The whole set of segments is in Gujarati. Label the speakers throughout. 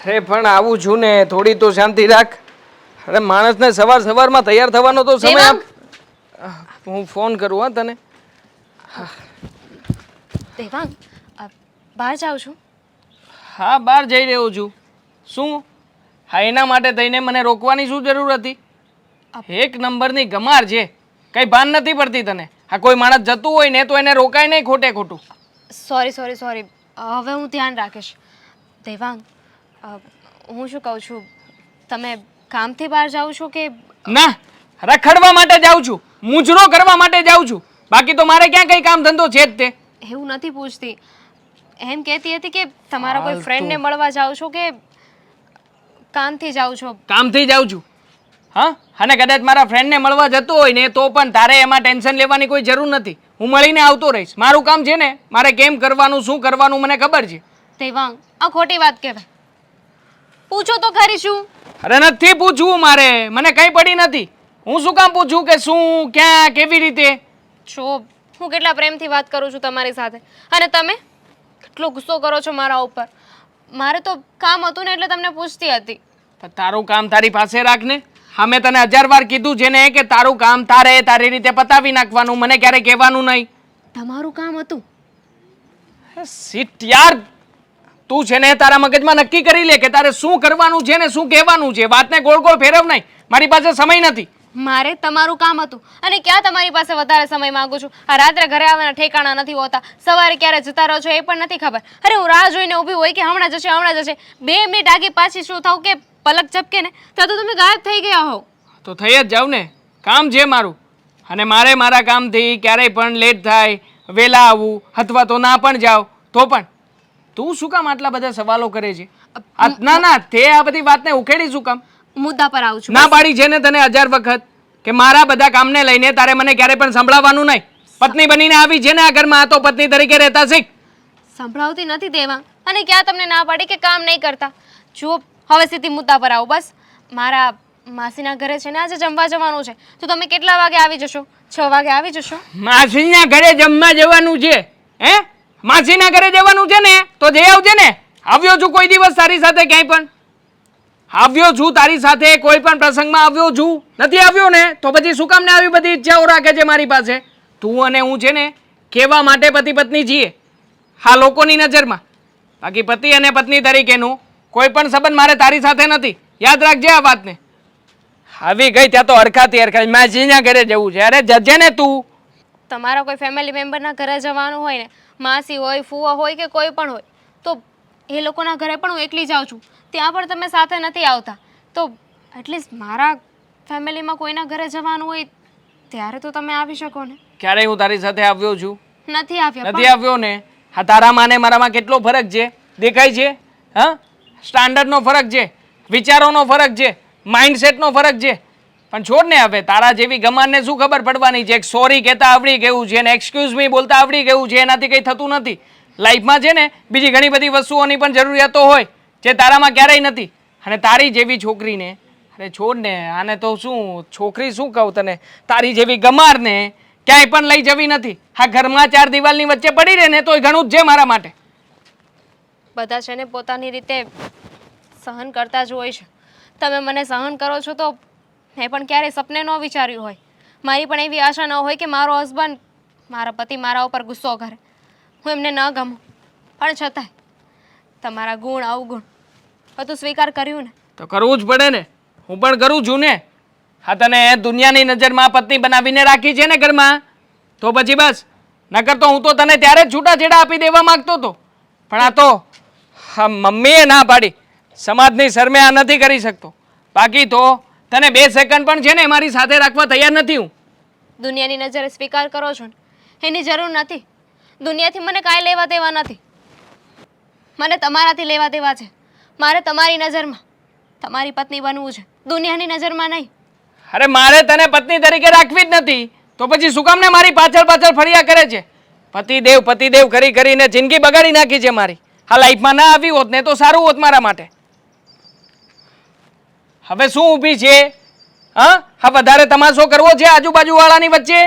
Speaker 1: અરે પણ આવું છું ને, થોડી તો શાંતિ રાખ. અરે માણસને સવારમાં તૈયાર થવાનો તો સમય આપ. હું ફોન કરું હા તને.
Speaker 2: દેવાંગ, બહાર જાઉં છું.
Speaker 1: હા, બહાર જઈ રહ્યો છું. શું? હા, એના માટે થઈને મને રોકવાની શું જરૂર હતી? એક નંબરની ગમાર છે, કઈ ભાન નથી પડતી તને. હા, કોઈ માણસ જતું હોય ને તો એને રોકાય નહીં ખોટે ખોટું.
Speaker 2: સોરી. હવે હું ધ્યાન રાખીશ. દેવાંગ, હું શું કહું છું, તમે કામથી બહાર જાઓ છો કે?
Speaker 1: ના, રખડવા માટે જાઉં છું, મૂંઝરો કરવા માટે જાઉં છું. બાકી તો મારે ક્યાં કઈ કામ ધંધો છે જ તે.
Speaker 2: એવું નથી પૂછતી, એમ કહેતી હતી કે તમારા કોઈ ફ્રેન્ડને મળવા જાઓ છો કે કામથી જાઓ છો?
Speaker 1: કામથી જાઉં છું. હા, અને કદાચ મારા ફ્રેન્ડને મળવા જતો હોય ને તો પણ તારે એમાં ટેન્શન લેવાની કોઈ જરૂર નથી. હું મળીને આવતો રહીશ. મારું કામ છે ને, મારે કેમ કરવાનું શું કરવાનું મને ખબર છે.
Speaker 2: દેવાંગ, આ ખોટી વાત કહેવાય. પૂછો તો ખરી શું?
Speaker 1: અરે નથી પૂછવું મારે, મને કઈ પડી નથી. હું શું કામ પૂછું કે શું ક્યાં કેવી રીતે?
Speaker 2: જો હું કેટલા પ્રેમથી વાત કરું છું તમારી સાથે, અને તમે કેટલો ગુસ્સો કરો છો મારા ઉપર. મારે તો કામ હતું ને એટલે તમને પૂછતી હતી.
Speaker 1: તારું કામ તારી પાસે રાખ ને. હા, મેં તને 1000 વાર કીધું છે ને કે તારું કામ તારે તારી રીતે પતાવી નાખવાનું, મને ક્યારે કહેવાનું નહીં.
Speaker 2: તમારું કામ હતું?
Speaker 1: સીટ યાર, તું છે ને તારા મગજમાં નક્કી કરી લે કે તારે શું કરવાનું છે ને શું કહેવાનું છે. વાતને ગોળ ગોળ ફેરવ નહીં, મારી પાસે સમય નથી.
Speaker 2: મારે તમારું કામ હતું, અને ક્યાં તમારી પાસે વધારે સમય માંગુ છું? આ રાત્રે ઘરે આવવાના ઠેકાણા નથી હોતા, સવારે ક્યારે જતા રહો છો એ પણ નથી ખબર. અરે હું રાહ જોઈને ઊભી હોય કે હમણાં જશે 2 મિનિટ આગી પાછી શું થાવ કે પલક ઝપકે ને ત્યાં તો તમે ગાયબ થઈ ગયા હો.
Speaker 1: તો થઈ જ જાવ ને, કામ છે મારું, અને મારે મારા કામથી ક્યારેય પણ લેટ થાય, વહેલા આવવું અથવા તો ના પણ જાવ તો પણ તું શું કામ આટલા બધા સવાલો કરે છે? ના, તે આ બધી વાતને ઉકેડી શું કામ?
Speaker 2: મુદ્દા પર આવું છું.
Speaker 1: ના પાડી છે ને તને 1000 વખત કે મારા બધા કામને લઈને તારે મને ક્યારે પણ સંભળાવવાનું નહીં. પત્ની બનીને આવી છે ને આ ઘરમાં, તો પત્ની તરીકે રહેતા શીખ.
Speaker 2: સંભળાવતી નથી દેવાંગ, અને ક્યાં તમને ના પાડી કે કામ નહીં કરતા? જો હવે સીધી મુદ્દા પર આવો બસ. મારા માસીના ઘરે છે ને આજે જમવા જવાનું છે, તો તમે કેટલા વાગે આવી જશો? 6 વાગે આવી જશો?
Speaker 1: માસીના ઘરે જમવા જવાનું છે? હે, માસીના ઘરે જવાનું છે ને તો જઈ આવજે ને. આવ્યો છું કોઈ દિવસ તારી સાથે ક્યાંય પણ? આવ્યો છું તારી સાથે કોઈ પણ પ્રસંગમાં આવ્યો છું? નથી આવ્યો ને તો પછી શું કામ ને આવી બધી ઈચ્છાઓ રાખે છે મારી પાસે? તું અને હું છે ને કહેવા માટે પતિ પત્ની છીએ, હા, લોકોની નજરમાં. બાકી પતિ અને પત્ની તરીકેનું કોઈ પણ સંબંધ મારે તારી સાથે નથી. યાદ રાખજે આ વાતને. આવી ગઈ ત્યાં તો હરખાતી માસીના ઘરે જવું છે. અરે જજે ને તું.
Speaker 2: તમારા કોઈ ફેમિલી મેમ્બરના ઘરે જવાનું હોય ને, માસી હોય, ફુવા હોય કે કોઈ પણ હોય, તો એ લોકોના ઘરે પણ હું એકલી જાઉં છું. ત્યાં પણ તમે સાથે નથી આવતા. તો એટલીસ્ટ મારા ફેમિલીમાં કોઈના ઘરે જવાનું હોય ત્યારે તો તમે આવી શકો ને.
Speaker 1: ક્યારેય હું તારી સાથે આવ્યો છું?
Speaker 2: નથી
Speaker 1: આવ્યો ને. હા, તારામાં ને મારામાં કેટલો ફરક છે દેખાય છે? હા, સ્ટાન્ડર્ડનો ફરક છે, વિચારોનો ફરક છે, માઇન્ડસેટનો ફરક છે. પણ છોડ ને, હવે તારા જેવી ગમારને શું ખબર પડવાની છે? સોરી કહેતા આવડી ગયું છે ને એક્સક્યુઝ મી બોલતા આવડી ગયું છે, એનાથી કંઈ થતું નથી. લાઈફમાં છે ને બીજી ઘણી બધી વસ્તુઓની પણ જરૂરિયાતો હોય જે તારામાં ક્યારેય નથી. અને તારી જેવી છોકરીને, અરે છોડ ને, આને તો શું છોકરી શું કહું તને, તારી જેવી ગમારને ક્યાંય પણ લઈ જવી નથી. હા, ઘરમાં 4 દિવાલની વચ્ચે પડી રહે ને તોય ઘણું જ છે મારા માટે.
Speaker 2: બધા છે ને પોતાની રીતે સહન કરતા જ હોય છે. તમે મને સહન કરો છો તો મેં પણ ક્યારેય સપને ન વિચાર્યું હોય. મારી પણ એવી આશા ન હોય કે મારો હસબન્ડ, મારા પતિ મારા ઉપર ગુસ્સો કરે, હું એમને ન ગમું. પણ છતાંય તમારા ગુણ અવગુણ બધું સ્વીકાર કર્યું ને. તો
Speaker 1: કરવું જ પડે ને. હું પણ કરું છું ને. હા, તને દુનિયાની નજરમાં પત્ની બનાવીને રાખી છે ને ઘરમાં, તો પછી બસ. નકર તો હું તો તને ત્યારે જ છૂટાછેડા આપી દેવા માંગતો હતો. પણ આ તો મમ્મીએ ના પાડી. સમાજની શરમે આ નથી કરી શકતો. બાકી તો તને 2 સેકન્ડ પણ છે ને મારી સાથે રાખવા તૈયાર નથી હું.
Speaker 2: દુનિયાની નજરે સ્વીકાર કરો છો ને, એની જરૂર નથી. દુનિયાથી મને કાંઈ લેવા દેવા નથી. મને તમારાથી લેવા દેવા છે. મારે તમારી નજરમાં તમારી પત્ની બનવું છે, દુનિયાની નજરમાં નહીં.
Speaker 1: અરે મારે તને પત્ની તરીકે રાખવી જ નથી, તો પછી શું કામ ને મારી પાછળ ફર્યા કરે છે? પતિદેવ કરી કરીને જિંદગી બગાડી નાખી છે મારી. હા, લાઈફમાં ના આવી હોત ને તો સારું હોત મારા માટે. હવે શું ઊભી છે? હા, વધારે તમાશો કરવો છે આજુબાજુ વાળાની વચ્ચે?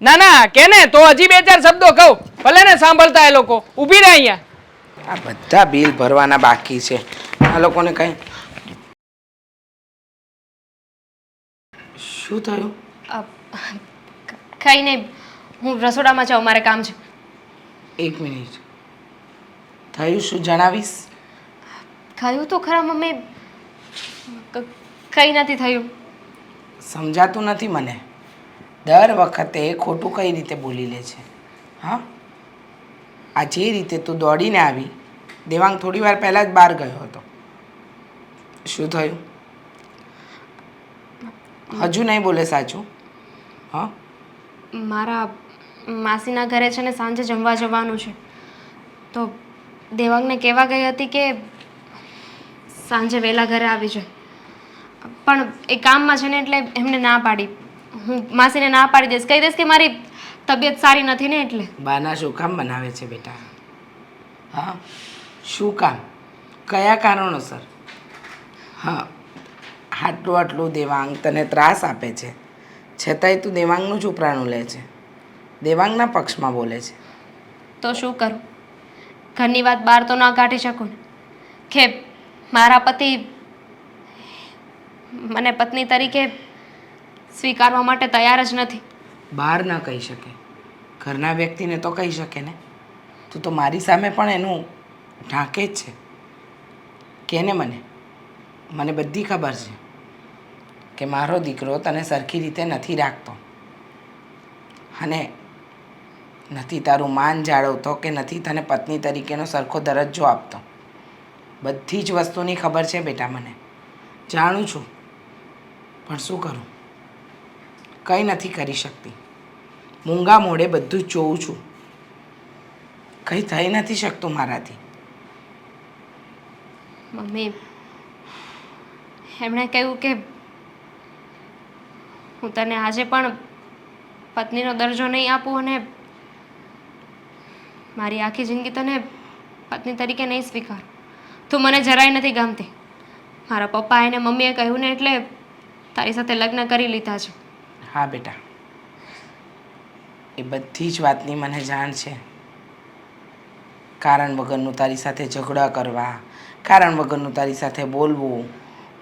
Speaker 1: ના, કે ને તો હજી 2-4 શબ્દો કહું, ભલે ને સાંભળતા એ લોકો. ઊભી રહે અહીંયા.
Speaker 3: આ બધા બિલ ભરવાના બાકી છે. આ લોકોને કંઈ શું થયું?
Speaker 2: અ, કંઈ નહીં, હું રસોડામાં જાઉં, મારે કામ છે.
Speaker 3: એક મિનિટ. થયું શું જણાવીશ?
Speaker 2: કહ્યું તો ખરા મમ્મી, કંઈ નથી થયું.
Speaker 3: સમજાતું નથી મને. દર વખતે ખોટું કઈ રીતે બોલી લે છે? હા, આ જે રીતે તું દોડીને આવી, દેવાંગ થોડી વાર પહેલાં જ બહાર ગયો હતો. શું થયું? હજુ નહીં બોલે સાચું? હા,
Speaker 2: મારા માસીના ઘરે છે ને સાંજે જમવા જવાનું છે, તો દેવાંગને કહેવા ગઈ હતી કે સાંજે વહેલા ઘરે આવી જાય, પણ એ કામમાં છે ને એટલે એમને ના પાડી. હું માસીને ના પાડી દઈશ, કહી દઈશ કે મારી તબિયત સારી નથી ને એટલે.
Speaker 3: બાના શું કામ બનાવે છે બેટા? હા, શું કામ? કયા કારણોસર? હા, આટલું દેવાંગ તને ત્રાસ આપે છે, છતાંય તું દેવાંગનું જ ઉપરાણું લે છે, દેવાંગના પક્ષમાં બોલે છે.
Speaker 2: તો શું કરું? ઘરની વાત બહાર તો ના કાઢી શકું ને, કે મારા પતિ મને પત્ની તરીકે સ્વીકારવા માટે તૈયાર જ નથી.
Speaker 3: બહાર ન કહી શકે, ઘરના વ્યક્તિને તો કહી શકે ને. તું તો મારી સામે પણ એનું ઢાંકે જ છે. કે ને મને બધી ખબર છે કે મારો દીકરો તને સરખી રીતે નથી રાખતો, અને નથી તારું માન જાળવતો, કે નથી તને પત્ની તરીકેનો સરખો દરજ્જો આપતો. બધી જ વસ્તુની ખબર છે બેટા, મને જાણું છું. પણ શું કરું? કંઈ નથી કરી શકતી. મૂંગા મોઢે બધું જ જોઉં છું, કંઈ થઈ નથી શકતું મારાથી.
Speaker 2: મમ્મી, એમણે કહ્યું કે હું તને આજે પણ પત્નીનો દરજ્જો નહીં આપું, અને મારી આખી જિંદગી તને પત્ની તરીકે નહીં સ્વીકાર. તું મને જરાય નથી ગમતી. મારા પપ્પા અને મમ્મીએ કહ્યું ને એટલે તારી સાથે લગ્ન કરી લીધા છે.
Speaker 3: હા બેટા, એ બધી જ વાતની મને જાણ છે. કારણ વગરનું તારી સાથે ઝઘડા કરવા, કારણ વગરનું તારી સાથે બોલવું,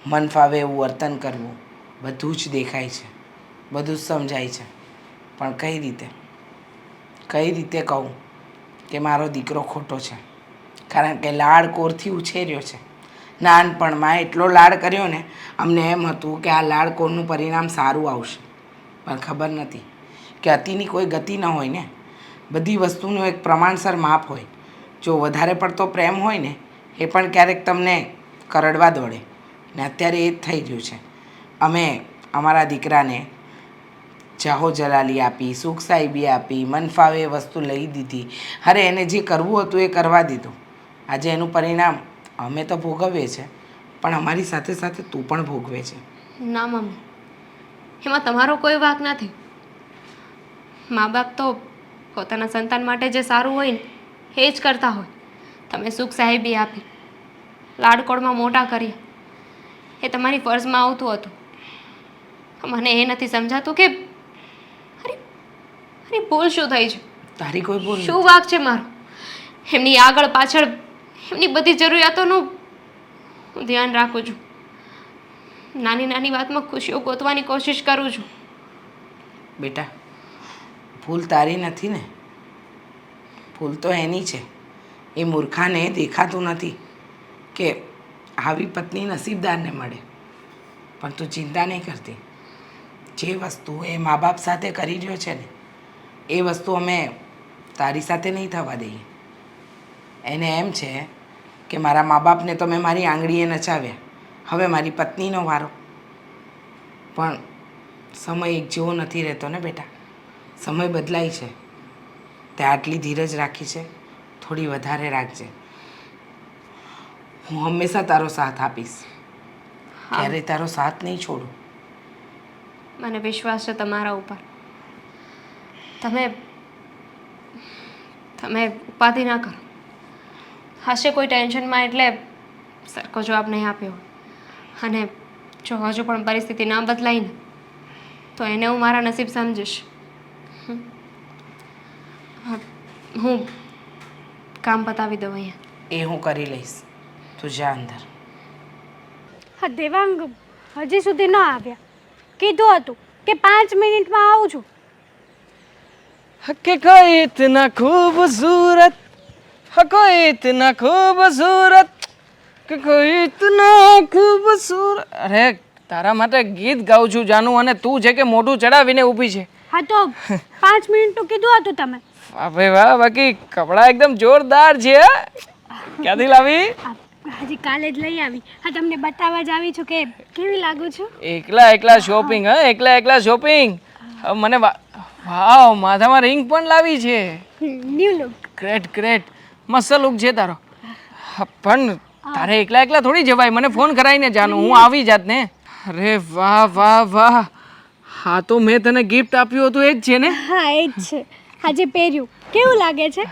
Speaker 3: મન ફાવે એવું વર્તન કરવું, બધું જ દેખાય છે, બધું જ સમજાય છે. પણ કઈ રીતે કહું કે મારો દીકરો ખોટો છે? કારણ કે લાડકોરથી ઉછેર્યો છે. નાનપણમાં એટલો લાડ કર્યો ને, અમને એમ હતું કે આ લાડકોરનું પરિણામ સારું આવશે. પણ ખબર નથી કે અતિની કોઈ ગતિ ન હોય ને. બધી વસ્તુનું એક પ્રમાણસર માપ હોય. જો વધારે પડતો પ્રેમ હોય ને, એ પણ ક્યારેક તમને કરડવા દોડે, ને અત્યારે એ જ થઈ રહ્યું છે. અમે અમારા દીકરાને જાહો જલાલી આપી, સુખ સાહેબી આપી, મન ફાવે એ વસ્તુ લઈ દીધી. અરે એને જે કરવું હતું એ કરવા દીધું. આજે એનું પરિણામ અમે તો ભોગવીએ છીએ, પણ અમારી સાથે સાથે તું પણ ભોગવે છે.
Speaker 2: ના મમ્મી, એમાં તમારો કોઈ વાંક નથી. મા બાપ તો પોતાના સંતાન માટે જે સારું હોય ને એ જ કરતા હોય. તમે સુખ સાહેબી આપી, લાડકોડમાં મોટા કર્યા, એ તમારી ફરજમાં આવતું હતું. મને એ નથી સમજાતું કે અરે ભૂલ શું થઈ છે?
Speaker 3: તારી કોઈ ભૂલ
Speaker 2: શું વાંક છે મારો? એમની આગળ પાછળ એમની બધી જરૂરિયાતોનું હું ધ્યાન રાખું છું. નાની નાની વાતમાં ખુશીઓ ગોતવાની કોશિશ કરું છું.
Speaker 3: બેટા, ભૂલ તારી નથી ને, ભૂલ તો એની છે. એ મૂર્ખાને દેખાતું નથી કે આવી પત્ની નસીબદારને મળે. પણ તું ચિંતા નહીં કરતી. જે વસ્તુ એ મા બાપ સાથે કરી રહ્યો છે ને, એ વસ્તુ અમે તારી સાથે નહીં થવા દઈએ. એને એમ છે કે મારા મા બાપને તો મેં મારી આંગળીએ નચાવ્યા, હવે મારી પત્નીનો વારો. પણ સમય એક જેવો નથી રહેતો ને બેટા. સમય બદલાય છે. તે આટલી ધીરજ રાખી છે, થોડી વધારે રાખજે. હું હંમેશા તારો સાથ આપીશ, ક્યારેય તારો સાથ નહીં છોડું.
Speaker 2: મને વિશ્વાસ છે તમારા ઉપર. તમે ઉપાધિ ના કરો. હશે કોઈ ટેન્શનમાં એટલે સરખો જવાબ નહીં આપ્યો. અને જો હજુ પણ પરિસ્થિતિ ના બદલાય ને, તો એને હું મારા નસીબ સમજીશ. હું કામ પતાવી દઉં અહીંયા.
Speaker 3: એ હું કરી લઈશ. તું જા અંદર.
Speaker 4: હા દેવાંગ હજી સુધી ન આવ્યા. કીધું હતું કે 5 મિનિટમાં આવું છું.
Speaker 1: કે કોઈ ઇતના ખૂબસૂરત કોઈ ઇતના ખૂબસૂરત કે કોઈ ઇતના ખૂબસૂરત. અરે તારા માટે ગીત ગાઉં છું જાનું, અને તું છે કે મોઢું ચડાવીને ઊભી છે.
Speaker 4: હા તો 5 મિનિટનું કીધું હતું તમે.
Speaker 1: વાહ ભાઈ વાહ, બાકી કપડાં એકદમ જોરદાર છે. ક્યાંથી લાવી?
Speaker 4: હજી કાલે જ લઈ આવી. હા તમને બતાવવા જ આવી છું કે કેવી લાગુ છું.
Speaker 1: એકલા એકલા શોપિંગ? હા, એકલા એકલા શોપિંગ. હવે મને વાવ, માથામાં રિંગ પણ લાવી છે.
Speaker 4: New look.
Speaker 1: ગ્રેટ ગ્રેટ, મસ્ત લુક છે તારો. હા, પણ તારે એકલા એકલા થોડી જવાય, મને ફોન કરાવીને જાનું, હું આવી જાત ને. અરે વાહ વાહ વાહ, હા તો મેં તને ગિફ્ટ આપ્યું હતું એ જ છે ને?
Speaker 4: હા એ જ છે. આજે પહેર્યું કેવું લાગે છે?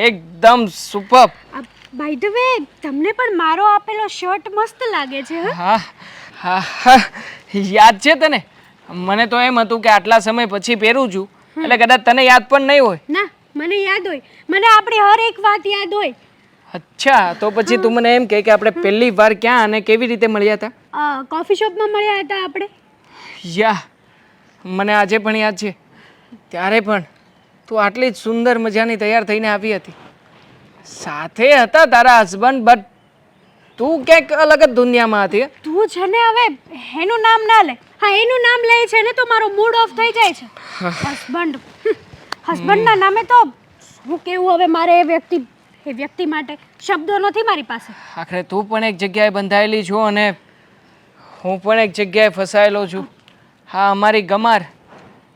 Speaker 1: એકદમ સુપર.
Speaker 4: બાય ધ વે તમને પણ મારો આપેલો શર્ટ મસ્ત લાગે છે.
Speaker 1: હા હા હા, યાદ છે તને? મને તો એમ હતું કે આટલા સમય પછી પહેરું છું એટલે કદાચ તને યાદ પણ નહીં હોય.
Speaker 4: ના મને યાદ હોય, મને આપણી હર એક વાત યાદ હોય.
Speaker 1: અચ્છા, તો પછી તું મને એમ કહે કે આપણે પહેલી વાર ક્યાં અને કેવી રીતે મળ્યા હતા?
Speaker 4: કોફી શોપમાં મળ્યા હતા આપણે.
Speaker 1: યા, મને આજે પણ યાદ છે. ત્યારે પણ તું આટલી જ સુંદર મજાની તૈયાર થઈને આવી હતી. સાથે હતા તારા હસબન્ડ, બટ તું ક્યાંક અલગ જ દુનિયામાં હતી.
Speaker 4: તું છે ને હવે એનું નામ ના લે. હા એનું નામ લે છે ને તો મારો મૂડ ઓફ થઈ જાય છે. હસબન્ડ, હસબન્ડના નામે તો હું કેવું હવે મારે એ વ્યક્તિ માટે શબ્દો નથી મારી પાસે.
Speaker 1: આખરે તું પણ એક જગ્યાએ બંધાયેલી છો અને હું પણ એક જગ્યાએ ફસાયેલો છું. હા, અમારી ગમાર.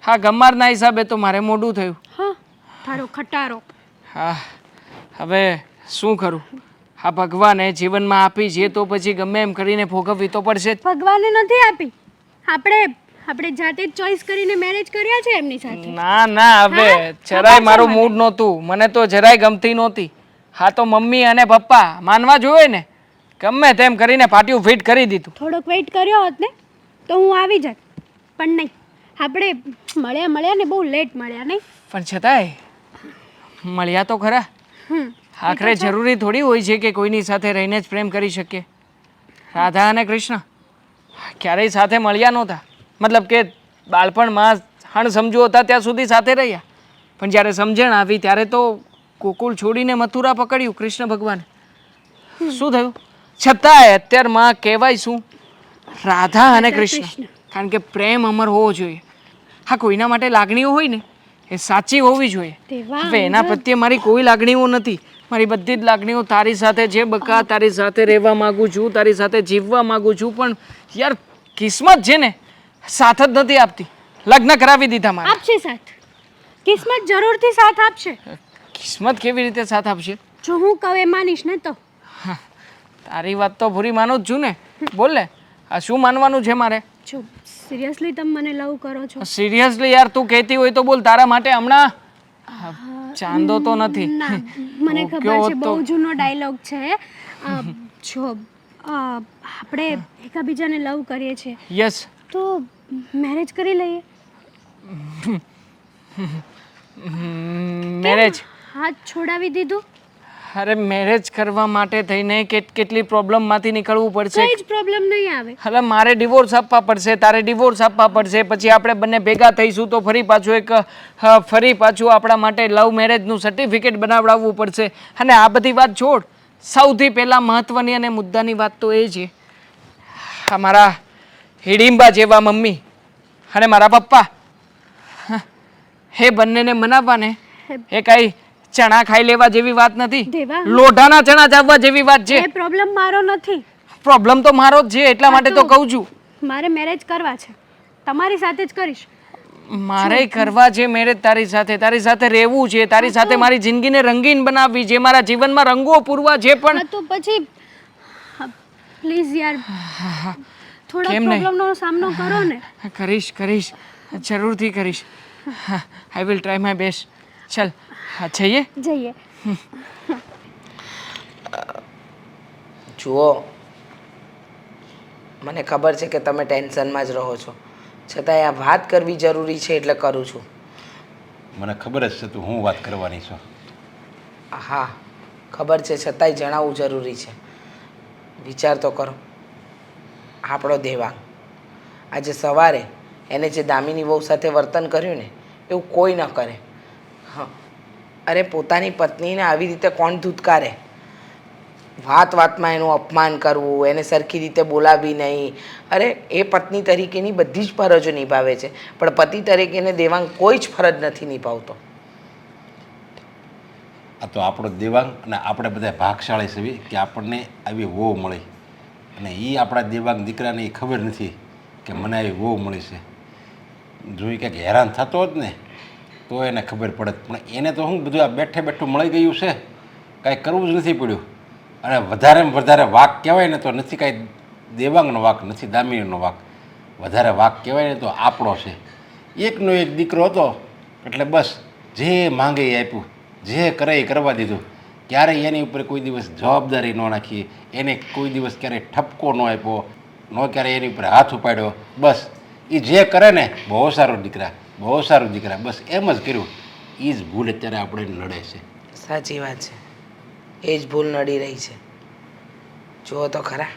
Speaker 1: હા, ગમારના હિસાબે તો મારે મોડું થયું.
Speaker 4: હા તારો ખટારો.
Speaker 1: હા, હવે શું કરું? હા, ભગવાને જીવનમાં આપી છે તો પછી ગમે એમ કરીને ભોગવવી તો પડશે જ.
Speaker 4: ભગવાને નથી આપી, આપણે જાતે જ ચોઈસ કરીને મેરેજ કર્યા છે એમની સાથે.
Speaker 1: ના ના, હવે જરાય મારું મૂડ નહોતું, મને તો જરાય ગમતી નહોતી. હા તો મમ્મી અને પપ્પા માનવા જોઈએ ને, ગમે તેમ કરીને પાટિયું ફિટ કરી દીધું.
Speaker 4: થોડોક વેઇટ કર્યો હોત ને તો હું આવી જાત, પણ નહીં. આપણે મળ્યા ને બહુ લેટ મળ્યા નહીં.
Speaker 1: પણ છતાંય મળ્યા તો ખરા. આખરે જરૂરી થોડી હોય છે કે કોઈની સાથે રહીને જ પ્રેમ કરી શકીએ. રાધા અને કૃષ્ણ ક્યારેય સાથે મળ્યા નહોતા, મતલબ કે બાળપણમાં સમજુ હતા ત્યાં સુધી સાથે રહ્યા, પણ જ્યારે સમજણ આવી ત્યારે તો ગોકુળ છોડીને મથુરા પકડ્યું કૃષ્ણ ભગવાને. શું થયું? છતાંય અત્યારમાં કહેવાય શું? રાધા અને કૃષ્ણ. કારણ કે પ્રેમ અમર હોવો જોઈએ. હા, કોઈના માટે લાગણીઓ હોય ને એ સાચી હોવી જોઈએ. હવે એના પ્રત્યે મારી કોઈ લાગણીઓ નથી. મારી બધી જ લાગણીઓ તારી સાથે છે બકા. તારી સાથે રહેવા માંગુ છું, તારી સાથે જીવવા માંગુ છું, પણ યાર કિસ્મત છે ને સાથ જ નથી આપતી. લગ્ન કરાવી દીધા મારા.
Speaker 4: આપશે સાથ, કિસ્મત જરૂરથી સાથ આપશે.
Speaker 1: કિસ્મત કેવી રીતે સાથ આપશે?
Speaker 4: જો હું કહું એ માનીશ ને તો.
Speaker 1: તારી વાત તો પૂરી માનું જ છું ને. બોલ ને, આ શું માનવાનું છે મારે?
Speaker 4: જો સિરિયસલી તમે મને લવ કરો છો?
Speaker 1: સિરિયસલી યાર, તું કહેતી હોય તો બોલ. તારા માટે હમણાં ચાંદો તો નથી.
Speaker 4: ના મને ખબર છે બહુ જૂનો ડાયલોગ છે. જો આપણે એકબીજાને લવ કરીએ છીએ
Speaker 1: યસ,
Speaker 4: તો મેરેજ કરી લઈએ.
Speaker 1: મેરેજ?
Speaker 4: હાથ છોડાવી દીધું.
Speaker 1: અરે મેરેજ કરવા માટે થઈને કેટલી પ્રોબ્લેમમાંથી નીકળવું પડશે.
Speaker 4: કઈ જ પ્રોબ્લેમ નહીં આવે.
Speaker 1: હવે મારે ડિવોર્સ આપવા પડશે, તારે ડિવોર્સ આપવા પડશે, પછી આપણે બંને ભેગા થઈશું તો ફરી પાછું આપણા માટે લવ મેરેજનું સર્ટિફિકેટ બનાવડાવવું પડશે. અને આ બધી વાત છોડ, સૌથી પહેલાં મહત્ત્વની અને મુદ્દાની વાત તો એ છે, મારા હિડિંબા જેવા મમ્મી અને મારા પપ્પા, એ બંનેને મનાવવાને એ કાંઈ ચણા ખાઈ લેવા જેવી વાત નથી. લોઢાના ચણા ચાવવા જેવી વાત છે.
Speaker 4: એ પ્રોબ્લેમ મારો નથી.
Speaker 1: પ્રોબ્લેમ તો મારો જ છે, એટલા માટે તો કહું છું.
Speaker 4: મારે મેરેજ કરવા છે, તમારી સાથે જ કરીશ.
Speaker 1: મારે કરવા છે મેરેજ તારી સાથે રહેવું છે, તારી સાથે મારી જિંદગીને રંગીન બનાવવી છે, મારા જીવનમાં રંગો પૂરવા છે. પણ
Speaker 4: તો પછી પ્લીઝ યાર થોડા પ્રોબ્લેમનો સામનો કરો ને.
Speaker 1: કરીશ, જરૂરથી કરીશ. I will try my best. ચલ જઈએ.
Speaker 3: જુઓ, મને ખબર છે કે તમે ટેન્શનમાં જ રહો છો, છતાંય આ વાત કરવી જરૂરી છે એટલે કરું છું.
Speaker 5: મને ખબર જ છે તું હું વાત કરવાની છો.
Speaker 3: હા, ખબર છે છતાંય જણાવવું જરૂરી છે. વિચાર તો કરો, આપણો દેવાંગ આજે સવારે એને જે દામિની વહુ સાથે વર્તન કર્યું ને એવું કોઈ ન કરે. હા, અરે પોતાની પત્નીને આવી રીતે કોણ ધૂતકારે? વાત વાતમાં એનું અપમાન કરવું, એને સરખી રીતે બોલાવી નહીં. અરે એ પત્ની તરીકેની બધી જ ફરજો નિભાવે છે, પણ પતિ તરીકેને દેવાંગ કોઈ જ ફરજ નથી નિભાવતો.
Speaker 5: આ તો આપણો દેવાંગ અને આપણે બધા ભાગશાળી છીએ કે આપણને આવી વહુ મળી, અને એ આપણા દેવાંગ દીકરાને એ ખબર નથી કે મને આવી વહુ મળી છે. જો એ કંઈક હેરાન થતો હોત ને તો એને ખબર પડત, પણ એને તો શું બધું આ બેઠે બેઠું મળી ગયું છે, કાંઈ કરવું જ નથી પડ્યું. અને વધારેમાં વધારે વાક કહેવાય ને તો નથી કાંઈ દેવાંગનો વાક, નથી દામિનીનો વાક, વધારે વાક કહેવાય ને તો આપણો છે. એકનો એક દીકરો હતો એટલે બસ જે માંગે એ આપ્યું, જે કરે એ કરવા દીધું. ક્યારેય એની ઉપર કોઈ દિવસ જવાબદારી ન નાખી, એને કોઈ દિવસ ક્યારેય ઠપકો ન આપ્યો, ન ક્યારેય એની ઉપર હાથ ઉપાડ્યો. બસ એ જે કરે ને બહુ સારો દીકરા, બહુ સારું દીકરા, બસ એમ જ કર્યું. એ જ ભૂલ અત્યારે આપણે નડે છે.
Speaker 3: સાચી વાત છે, એ જ ભૂલ નડી રહી છે. જુઓ તો ખરા,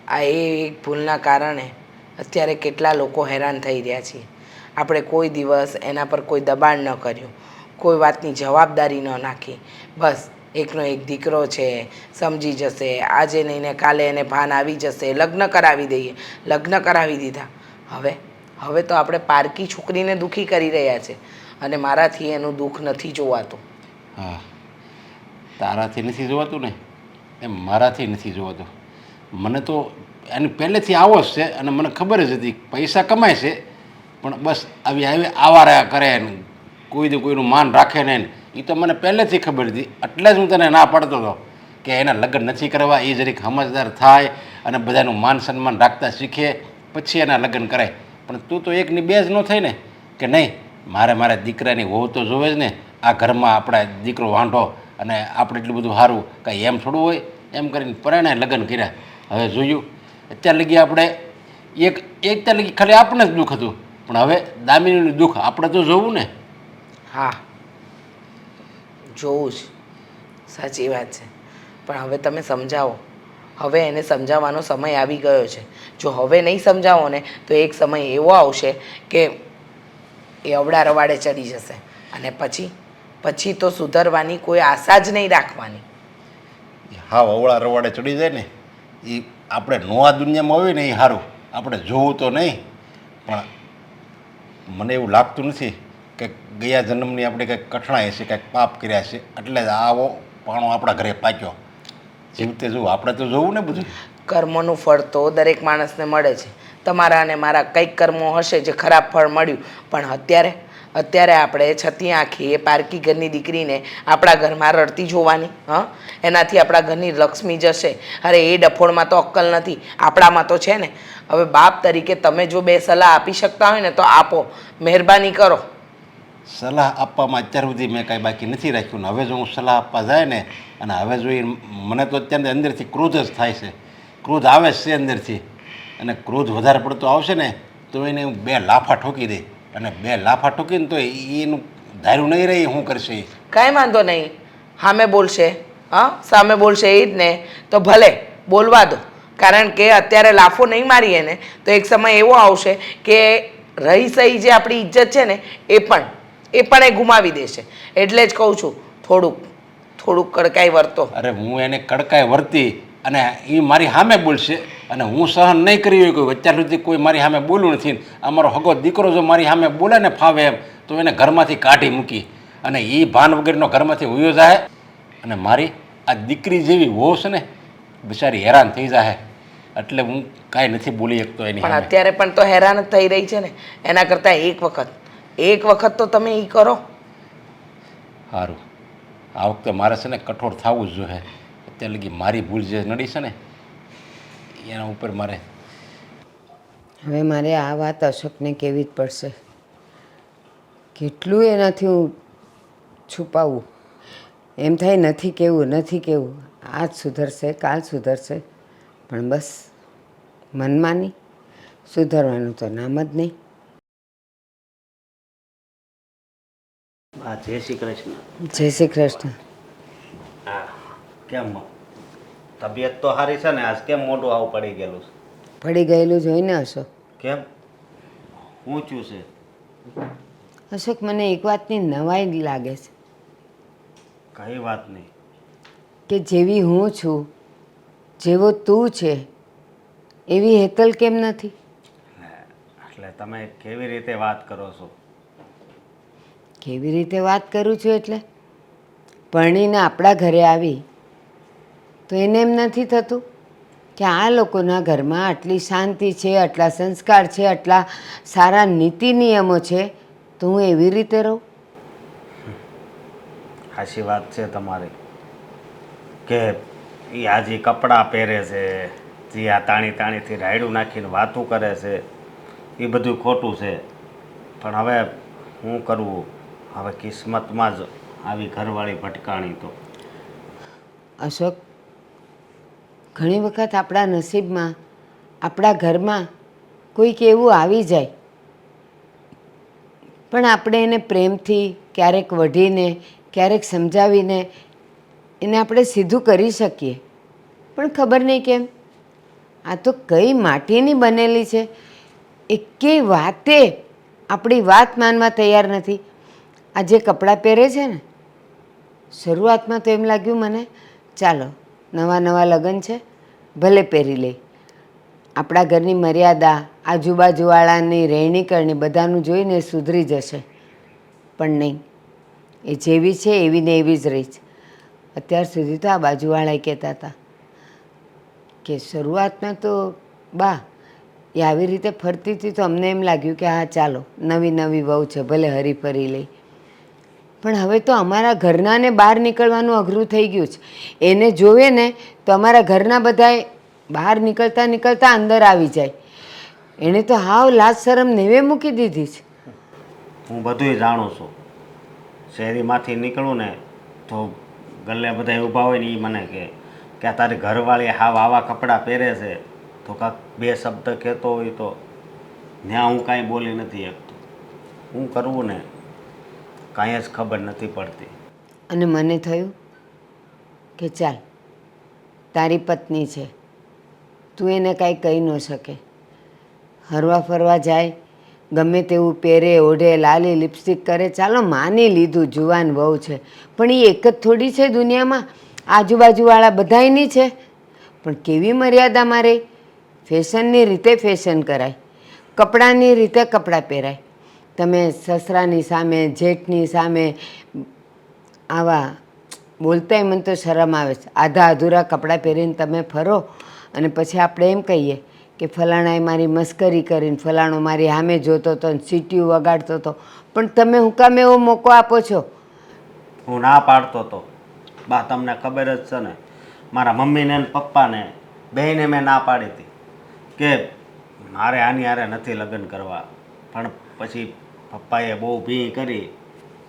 Speaker 3: આ એક ભૂલના કારણે અત્યારે કેટલા લોકો હેરાન થઈ રહ્યા છીએ. આપણે કોઈ દિવસ એના પર કોઈ દબાણ ન કર્યું, કોઈ વાતની જવાબદારી ન નાખી. બસ એકનો એક દીકરો છે, સમજી જશે, આજે નહીં ને કાલે એને ભાન આવી જશે, લગ્ન કરાવી દઈએ. લગ્ન કરાવી દીધા. હવે તો આપણે પારકી છોકરીને દુઃખી કરી રહ્યા છે, અને મારાથી એનું દુઃખ નથી જોવાતું.
Speaker 5: હા, તારાથી નથી જોવાતું ને એમ મારાથી નથી જોવાતું. મને તો એની પહેલેથી આવો જ છે, અને મને ખબર જ હતી પૈસા કમાય છે, પણ બસ આવી આવારા કરે ને કોઈનું માન રાખે ને એ તો મને પહેલેથી ખબર હતી. એટલે જ હું તને ના પાડતો હતો કે એના લગ્ન નથી કરવા, એ જરીક સમજદાર થાય અને બધાનું માન સન્માન રાખતા શીખે પછી એના લગ્ન કરાય. પણ તું તો એકની બે જ ન થઈ ને કે નહીં મારા દીકરાની વહુ તો જોવે જ ને, આ ઘરમાં આપણા દીકરો વાંઢો અને આપણે એટલું બધું સારું કાંઈ એમ થોડું હોય. એમ કરીને પરણે લગ્ન કર્યા. હવે જોયું અત્યાર લગી આપણે અત્યાર લગી ખાલી આપણે જ દુઃખ હતું, પણ હવે દામિનીનું દુઃખ આપણે તો જોવું ને.
Speaker 3: હા, જોવું જ, સાચી વાત છે. પણ હવે તમે સમજાવો, હવે એને સમજાવવાનો સમય આવી ગયો છે. જો હવે નહીં સમજાવો ને તો એક સમય એવો આવશે કે એ અવળા રવાડે ચડી જશે, અને પછી તો સુધરવાની કોઈ આશા જ નહીં રાખવાની.
Speaker 5: હા, અવળા રવાડે ચડી જાય ને એ આપણે નવા દુનિયામાં હોય ને એ સારું, આપણે જોવું તો નહીં. પણ મને એવું લાગતું નથી કે ગયા જન્મની આપણે કંઈક કઠણાઈ છે, કંઈક પાપ કર્યા છે એટલે જ આવો પાણો આપણા ઘરે પાક્યો. જીવતે જોવું આપણે તો જોવું ને બધું.
Speaker 3: કર્મોનું ફળ તો દરેક માણસને મળે છે. તમારા અને મારા કંઈક કર્મો હશે જે ખરાબ ફળ મળ્યું, પણ અત્યારે આપણે છતી આંખી એ પારકી ઘરની દીકરીને આપણા ઘરમાં રડતી જોવાની. એનાથી આપણા ઘરની લક્ષ્મી જશે. અરે એ ડફોડમાં તો અક્કલ નથી, આપણામાં તો છે ને. હવે બાપ તરીકે તમે જો બે સલાહ આપી શકતા હોય ને તો આપો, મહેરબાની કરો.
Speaker 5: સલાહ આપવામાં અત્યાર સુધી મેં કાંઈ બાકી નથી રાખ્યું ને હવે જો હું સલાહ આપવા જાય ને અને હવે જો મને તો અત્યારે અંદરથી ક્રોધ જ થાય છે, ક્રોધ આવે જ છે અંદરથી. અને ક્રોધ વધારે પડતો આવશે ને તો એને હું 2 લાફા ઠોકી દે, અને 2 લાફા ઠોકીને તો એનું ધાર્યું નહીં રહી શું કરશે.
Speaker 3: કાંઈ વાંધો નહીં, સામે બોલશે. સામે બોલશે એ જ ને, તો ભલે બોલવા દો. કારણ કે અત્યારે લાફો નહીં મારીએ ને તો એક સમય એવો આવશે કે રહી સહી જે આપણી ઇજ્જત છે ને એ પણ એ ગુમાવી દેશે. એટલે જ કહું છું થોડુંક કડકાઈ વર્તો.
Speaker 5: અરે હું એને કડકાઈ વર્તી અને એ મારી સામે બોલશે અને હું સહન નહીં કરી હોય કોઈ અત્યાર સુધી કોઈ મારી સામે બોલું નથી. અમારો હગો દીકરો જો મારી સામે બોલે ને ફાવે એમ તો એને ઘરમાંથી કાઢી મૂકી અને એ ભાન વગરનો ઘરમાંથી ઉયો જાય, અને મારી આ દીકરી જેવી વહુ છે ને બિચારી હેરાન થઈ જાય. એટલે હું કાંઈ નથી બોલી શકતો એની.
Speaker 3: પણ અત્યારે પણ તો હેરાન જ થઈ રહી છે ને, એના કરતાં એક વખત તો તમે એ કરો.
Speaker 5: સારું, આ વખતે મારે છે ને કઠોર થવું જ જોઈએ. અત્યાર લગી મારી ભૂલ જે નડી છે ને એના ઉપર મારે
Speaker 6: હવે મારે આ વાત અશોકને કહેવી જ પડશે. કેટલું એનાથી હું છુપાવું, એમ થાય નથી કહેવું, આજ સુધરશે કાલ સુધરશે, પણ બસ મનમાં નહીં, સુધરવાનું તો નામ જ નહીં.
Speaker 7: જય શ્રી કૃષ્ણ.
Speaker 6: જય શ્રી કૃષ્ણ.
Speaker 7: હા, કેમ તબિયત તો સારી છે ને? આજ કેમ મોઢું આવું પડી ગયેલું છે?
Speaker 6: પડી ગયેલું જોઈને અશોક.
Speaker 7: કેમ ઊંચું છે?
Speaker 6: અશોક, મને એક વાતની નવાઈ લાગે છે
Speaker 7: કઈ વાત નહીં.
Speaker 6: કે જેવી હું છું, જેવો તું છે, એવી હેતલ કેમ નથી?
Speaker 7: એટલે તમે કેવી રીતે વાત કરો છો?
Speaker 6: કેવી રીતે વાત કરું છું એટલે પરણીને આપણા ઘરે આવી તો એને એમ નથી થતું કે આ લોકોના ઘરમાં આટલી શાંતિ છે, આટલા સંસ્કાર છે, આટલા સારા નીતિ નિયમો છે, તો હું એવી રીતે રહું?
Speaker 7: સાચી વાત છે તમારી કે એ આજે કપડાં પહેરે છે, જે આ તાણીથી રાયડું નાખીને વાતું કરે છે, એ બધું ખોટું છે. પણ હવે શું કરવું? હવે કિસ્મતમાં જ આવી ઘરવાળી ભટકાણી તો.
Speaker 6: અશોક, ઘણી વખત આપણા નસીબમાં, આપણા ઘરમાં કોઈક એવું આવી જાય, પણ આપણે એને પ્રેમથી, ક્યારેક વઢીને, ક્યારેક સમજાવીને એને આપણે સીધું કરી શકીએ. પણ ખબર નહીં કેમ આ તો કઈ માટીની બનેલી છે, એકેય વાતે આપણી વાત માનવા તૈયાર નથી. આ જે કપડાં પહેરે છે ને, શરૂઆતમાં તો એમ લાગ્યું મને, ચાલો નવા નવા લગ્ન છે, ભલે પહેરી લે, આપણા ઘરની મર્યાદા, આજુબાજુવાળાની રહેણી કરણી બધાનું જોઈને સુધરી જશે. પણ નહીં, એ જેવી છે એવી ને એવી જ રહી છે. અત્યાર સુધી તો આ બાજુવાળાએ કહેતા હતા કે શરૂઆતમાં તો બા એ આવી રીતે ફરતી હતી તો અમને એમ લાગ્યું કે હા ચાલો નવી નવી વહુ છે, ભલે હરીફરી લઈ. પણ હવે તો અમારા ઘરનાને બહાર નીકળવાનું અઘરું થઈ ગયું છે. એને જોવે ને તો અમારા ઘરના બધાએ બહાર નીકળતા નીકળતા અંદર આવી જાય. એણે તો હાવ લાજ શરમ નેવે મૂકી દીધી છે.
Speaker 7: હું બધુંય જાણું છું. શેરીમાંથી નીકળું ને તો ગલ્લે બધા ઊભા હોય ને એ મને કે આ તારી ઘરવાળી હાવ આવા કપડાં પહેરે છે, તો કાંક બે શબ્દ કહેતો હોય તો ત્યાં હું કાંઈ બોલી નથી શકતો. શું કરવું ને કાંઈ જ ખબર નથી પડતી.
Speaker 6: અને મને થયું કે ચાલ, તારી પત્ની છે, તું એને કાંઈ કહી ન શકે. હરવા ફરવા જાય, ગમે તેવું પહેરે, ઓઢે, લાલી લિપસ્ટિક કરે, ચાલો માની લીધું જુવાન વહુ છે, પણ એ એક જ થોડી છે દુનિયામાં, આજુબાજુવાળા બધાયની છે. પણ કેવી મર્યાદામાં રહે? ફેશનની રીતે ફેશન કરાય, કપડાની રીતે કપડાં પહેરાય. તમે સસરાની સામે, જેઠની સામે આવા બોલતાય મને તો શરમ આવે છે. આધા અધૂરા કપડાં પહેરીને તમે ફરો અને પછી આપણે એમ કહીએ કે ફલાણાએ મારી મસ્કરી કરીને, ફલાણો મારી સામે જોતો હતો ને સીટીયું વગાડતો હતો. પણ તમે હું કામ એવો મોકો આપો છો?
Speaker 7: હું ના પાડતો હતો બા, તમને ખબર જ છે ને, મારા મમ્મીને ને પપ્પાને બેયને મેં ના પાડી હતી કે મારે આની હારે નથી લગ્ન કરવા. પણ પછી પપ્પાએ બહુ ભી કરી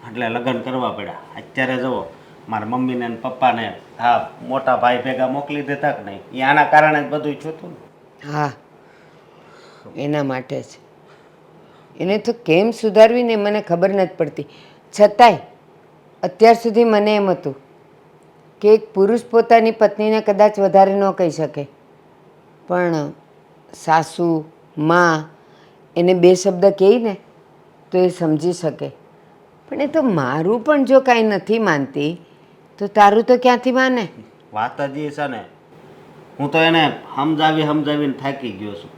Speaker 7: એટલે લગ્ન કરવા પડ્યા. અત્યારે જુઓ, મારા મમ્મીને ને પપ્પાને હા મોટા ભાઈ ભેગા મોકલી દેતા કે નહીં, એ આના કારણે જ બધું થયું ને.
Speaker 6: હા, એના માટે જ. એને તો કેમ સુધારવી ને મને ખબર નથી પડતી. છતાંય અત્યાર સુધી મને એમ હતું કે એક પુરુષ પોતાની પત્નીને કદાચ વધારે ન કહી શકે, પણ સાસુ, માં એને બે શબ્દ કહે ને તો એ સમજી શકે. પણ એ તો મારું પણ જો કાંઈ નથી માનતી તો તારું તો ક્યાંથી માને?
Speaker 7: વાત જ એ છે ને, હું તો એને સમજાવીને થાકી ગયો છું.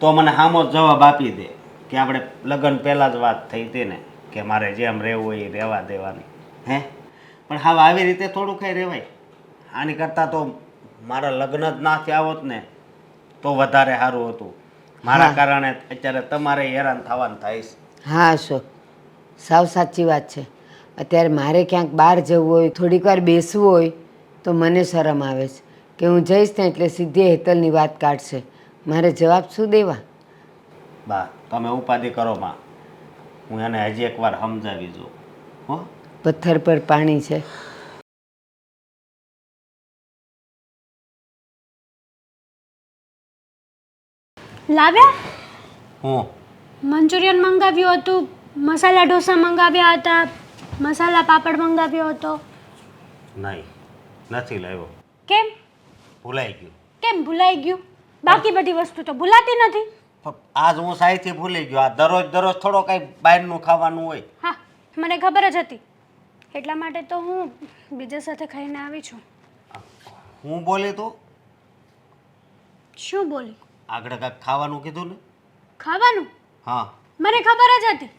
Speaker 7: તો મને સામો જવાબ આપી દે કે આપણે લગ્ન પહેલાં જ વાત થઈ હતી ને કે મારે જેમ રહેવું હોય એ રહેવા દેવાની. હે પણ હવે આવી રીતે થોડું કંઈ રહેવાય? આની કરતાં તો મારા લગ્ન જ ના થયા હોત ને તો વધારે સારું હતું. મારા કારણે અત્યારે તમારે હેરાન થવાનું થાય છે.
Speaker 6: હા અશોક, સાવ સાચી વાત છે. અત્યારે મારે ક્યાંક બહાર જવું હોય, થોડીક વાર બેસવું હોય તો મને શરમ આવે છે કે હું જઈશ ને એટલે સીધી હેતલની વાત કાઢશે. મારે જવાબ શું દેવા?
Speaker 7: બા તમે ઉપાધિ કરો માં, હું એને હજી એકવાર સમજાવી જોઉં. હો,
Speaker 6: પથ્થર પર પાણી છે.
Speaker 4: લાવ્યા?
Speaker 7: હું
Speaker 4: મંચુરિયન મંગાવ્યું હતું, મસાલા ઢોસા મંગાવ્યા હતા, મસાલા પાપડ મંગાવ્યો હતો.
Speaker 7: નહીં નથી લાવ્યો.
Speaker 4: કેમ
Speaker 7: ભૂલાઈ ગયું.
Speaker 4: કેમ ભૂલાઈ ગયું? બાકી બધી વસ્તુ તો ભૂલાતી નથી.
Speaker 7: પણ આજ હું સાઈથી ભૂલી ગયો. આ દરરોજ દરરોજ થોડો કંઈ બહારનું ખાવાનું હોય.
Speaker 4: હા, મને ખબર જ હતી. એટલા માટે તો હું બીજા સાથે ખાઈને આવી છું.
Speaker 7: હું બોલી તું
Speaker 4: શું બોલી?
Speaker 7: આગળ કાંઈક ખાવાનું કીધું ને?
Speaker 4: ખાવાનું?
Speaker 7: હા,
Speaker 4: મને ખબર જ હતી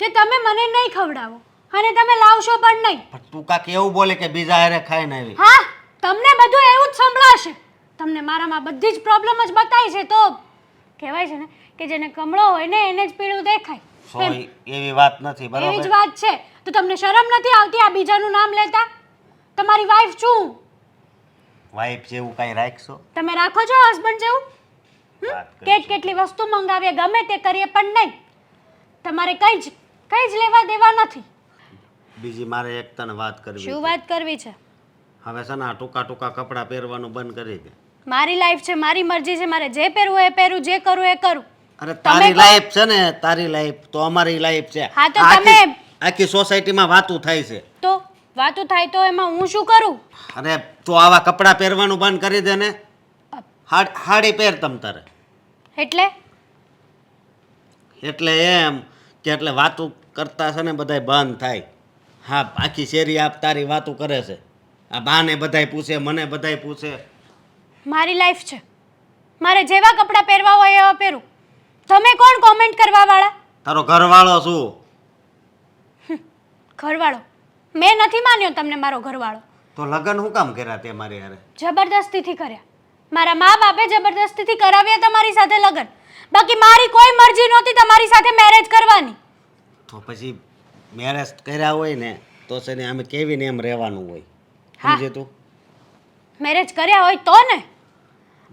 Speaker 4: કે તમે મને નહીં ખવડાવો અને તમે લાવશો પણ નહીં.
Speaker 7: પણ તું કાંઈક એવું બોલે કે બીજા હારે ખાઈને આવી.
Speaker 4: હા, તમને બધું એવું જ સંભળાશે. તમને મારામાં બધી જ પ્રોબ્લેમ જ બતાવી છે. તો કહેવાય છે ને કે જેને કમળો હોય ને એને જ પીળું દેખાય.
Speaker 7: સોય એવી વાત નથી,
Speaker 4: એવી જ
Speaker 7: બરોબર?
Speaker 4: વાત છે. તો તમને શરમ નથી આવતી આ બીજાનું નામ લેતા? તમારી વાઈફ છું.
Speaker 7: વાઈફ જેવું કાંઈ રાખશો?
Speaker 4: તમે રાખો છો હસબન્ડ જેવું?
Speaker 7: વાત કરીશું.
Speaker 4: કેટલી વસ્તુ મંગાવીએ, ગમે તે કરીએ, પણ નહીં. તમારે કઈ જ લેવા દેવા નથી.
Speaker 7: બીજી મારે એક તને વાત કરવી
Speaker 4: શું
Speaker 7: છે.
Speaker 4: વાત કરવી છે?
Speaker 7: હવે છે ને આ ટૂંકા ટૂંકા કપડાં પહેરવાનું બંધ કરી દે.
Speaker 4: મારી લાઈફ છે, મારી મરજી છે. મારે જે પહેરવું એ પહેરું, જે કરવું એ કરું.
Speaker 7: અરે તારી લાઈફ છે ને, તારી લાઈફ તો અમારી લાઈફ છે.
Speaker 4: હા, તો
Speaker 7: આખી-
Speaker 4: તમે-
Speaker 7: આખી સોસાયટીમાં વાતું થાય છે.
Speaker 4: તો વાતું થાય તો એમાં હું શું કરું?
Speaker 7: અરે તું આવા કપડાં પહેરવાનું બંધ કરી દે ને. હાડી પહેર તમ તારે.
Speaker 4: એટલે
Speaker 7: એટલે એમ કે એટલે વાતું કરતા છે ને બધાય બંધ થાય. હા, આખી શેરી આપ તારી વાતું કરે છે. આ બાને બધાય પૂછે, મને બધાય પૂછે.
Speaker 4: મારી લાઈફ છે. મારે જેવા કપડાં પહેરવા હોય એવા પહેરું. તમે કોણ કોમેન્ટ કરવા વાળા?
Speaker 7: તારો ઘરવાળો શું?
Speaker 4: ઘરવાળો? મેં નથી માન્યો તમને મારો ઘરવાળો.
Speaker 7: તો લગ્ન શું કામ કર્યા તે મારી હારે?
Speaker 4: જબરદસ્તીથી કર્યા. મારા મા બાપે જબરદસ્તીથી કરાવ્યા તમારી સાથે લગ્ન. બાકી મારી કોઈ મરજી નહોતી તમારી સાથે મેરેજ કરવાની.
Speaker 7: તો પછી મેરેજ કર્યા હોય ને તો છે ને અમે કેવીને એમ રહેવાનું હોય.
Speaker 4: હા.
Speaker 7: સમજે તું?
Speaker 4: મેરેજ કર્યા હોય તો ને.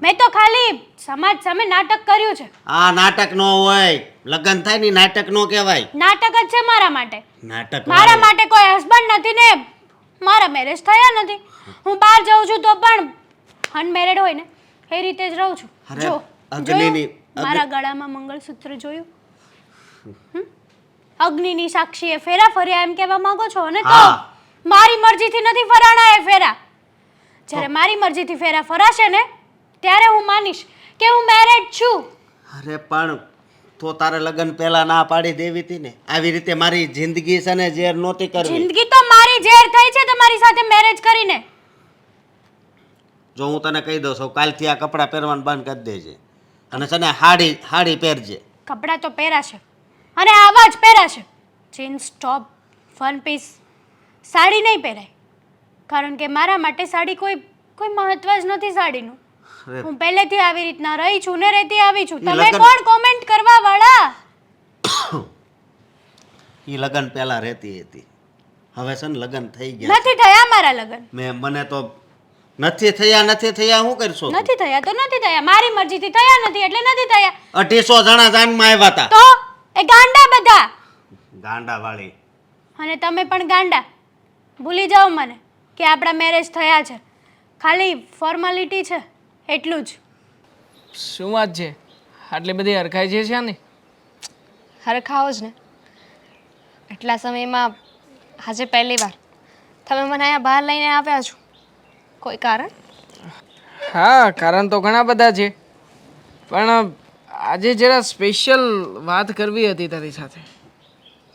Speaker 4: મેં તો ખાલી સમાજ સામે નાટક કર્યું છે.
Speaker 7: આ નાટક નો હોય. લગ્ન થાય ને નાટક નો કહેવાય.
Speaker 4: નાટક જ છે મારા માટે.
Speaker 7: નાટક
Speaker 4: મારા માટે કોઈ હસબન્ડ નથી ને મારા મેરેજ થયા નથી. હું બહાર જાઉં છું તો પણ અનમેરેડ હોય ને એ રીતે જ રહું છું.
Speaker 7: અરે,
Speaker 4: જો
Speaker 7: અગ્નિની-
Speaker 4: જોયું? મારા ગળામાં મંગળસૂત્ર જોયું? હમ? અગ્નિની સાક્ષીએ ફેરા ફર્યા એમ કહેવા માંગો છો ને? તો
Speaker 7: હા.
Speaker 4: મારી મરજીથી નથી ફરાણા એ ફેરા. જ્યારે મારી મરજીથી ફેરા ફરાશે ને ત્યારે હું માનીશ કે હું મેરેડ છું.
Speaker 7: અરે પણ તો તારે લગ્ન પહેલા ના પાડી દેવી હતી ને. આવી રીતે મારી જિંદગી છે ને ઝેર નહોતી કરવી.
Speaker 4: જિંદગી તો મારી ઝેર થઈ છે તમારી સાથે મેરેજ કરીને.
Speaker 7: જો હું તને કહી દઉં છું કાલથી આ કપડાં પહેરવાનું બંધ કરી દેજે અને છે ને હાડી પહેરજે.
Speaker 4: કપડાં તો પહેરાશે અને આવા જ પહેરાશે. Jeans top, one piece, sari નહીં પહેરાય. કારણ કે મારા માટે સાડી કોઈ મહત્વ જ નથી સાડીનું.
Speaker 7: અરે,
Speaker 4: હું પહેલેથી આવી રીતના રહી છું ને રહેતી આવી છું.
Speaker 7: ઈ
Speaker 4: તમે
Speaker 7: લગન-
Speaker 4: કોણ કોમેન્ટ કરવા વાળા?
Speaker 7: ઈ લગ્ન પહેલા રહેતી હતી. હવે છે ને લગ્ન થઈ ગયા.
Speaker 4: નથી થયા મારા લગ્ન.
Speaker 7: મને તો નથી થયા શું કરશો?
Speaker 4: નથી થયા તો નથી થયા. મારી મરજીથી થયા નથી એટલે નથી થયા.
Speaker 7: 250 જણા જાનમાં આવ્યા હતા.
Speaker 4: તો એ ગાંડા બધા.
Speaker 7: ગાંડા વાળી.
Speaker 4: અને તમે પણ ગાંડા. ભૂલી જાઓ મને કે આપણા મેરેજ થયા છે. ખાલી ફોર્માલિટી છે એટલું જ.
Speaker 1: શું વાત છે? આટલી બધી હરખાઈ છે શ્યાની?
Speaker 2: હરખાઓ જ ને. એટલા સમયમાં આજે પહેલી વાર તમે મને અહીંયા બહાર લઈને આવ્યા છો. કોઈ કારણ?
Speaker 1: હા, કારણ તો ઘણા બધા છે, પણ આજે જરા સ્પેશિયલ વાત કરવી હતી તારી સાથે.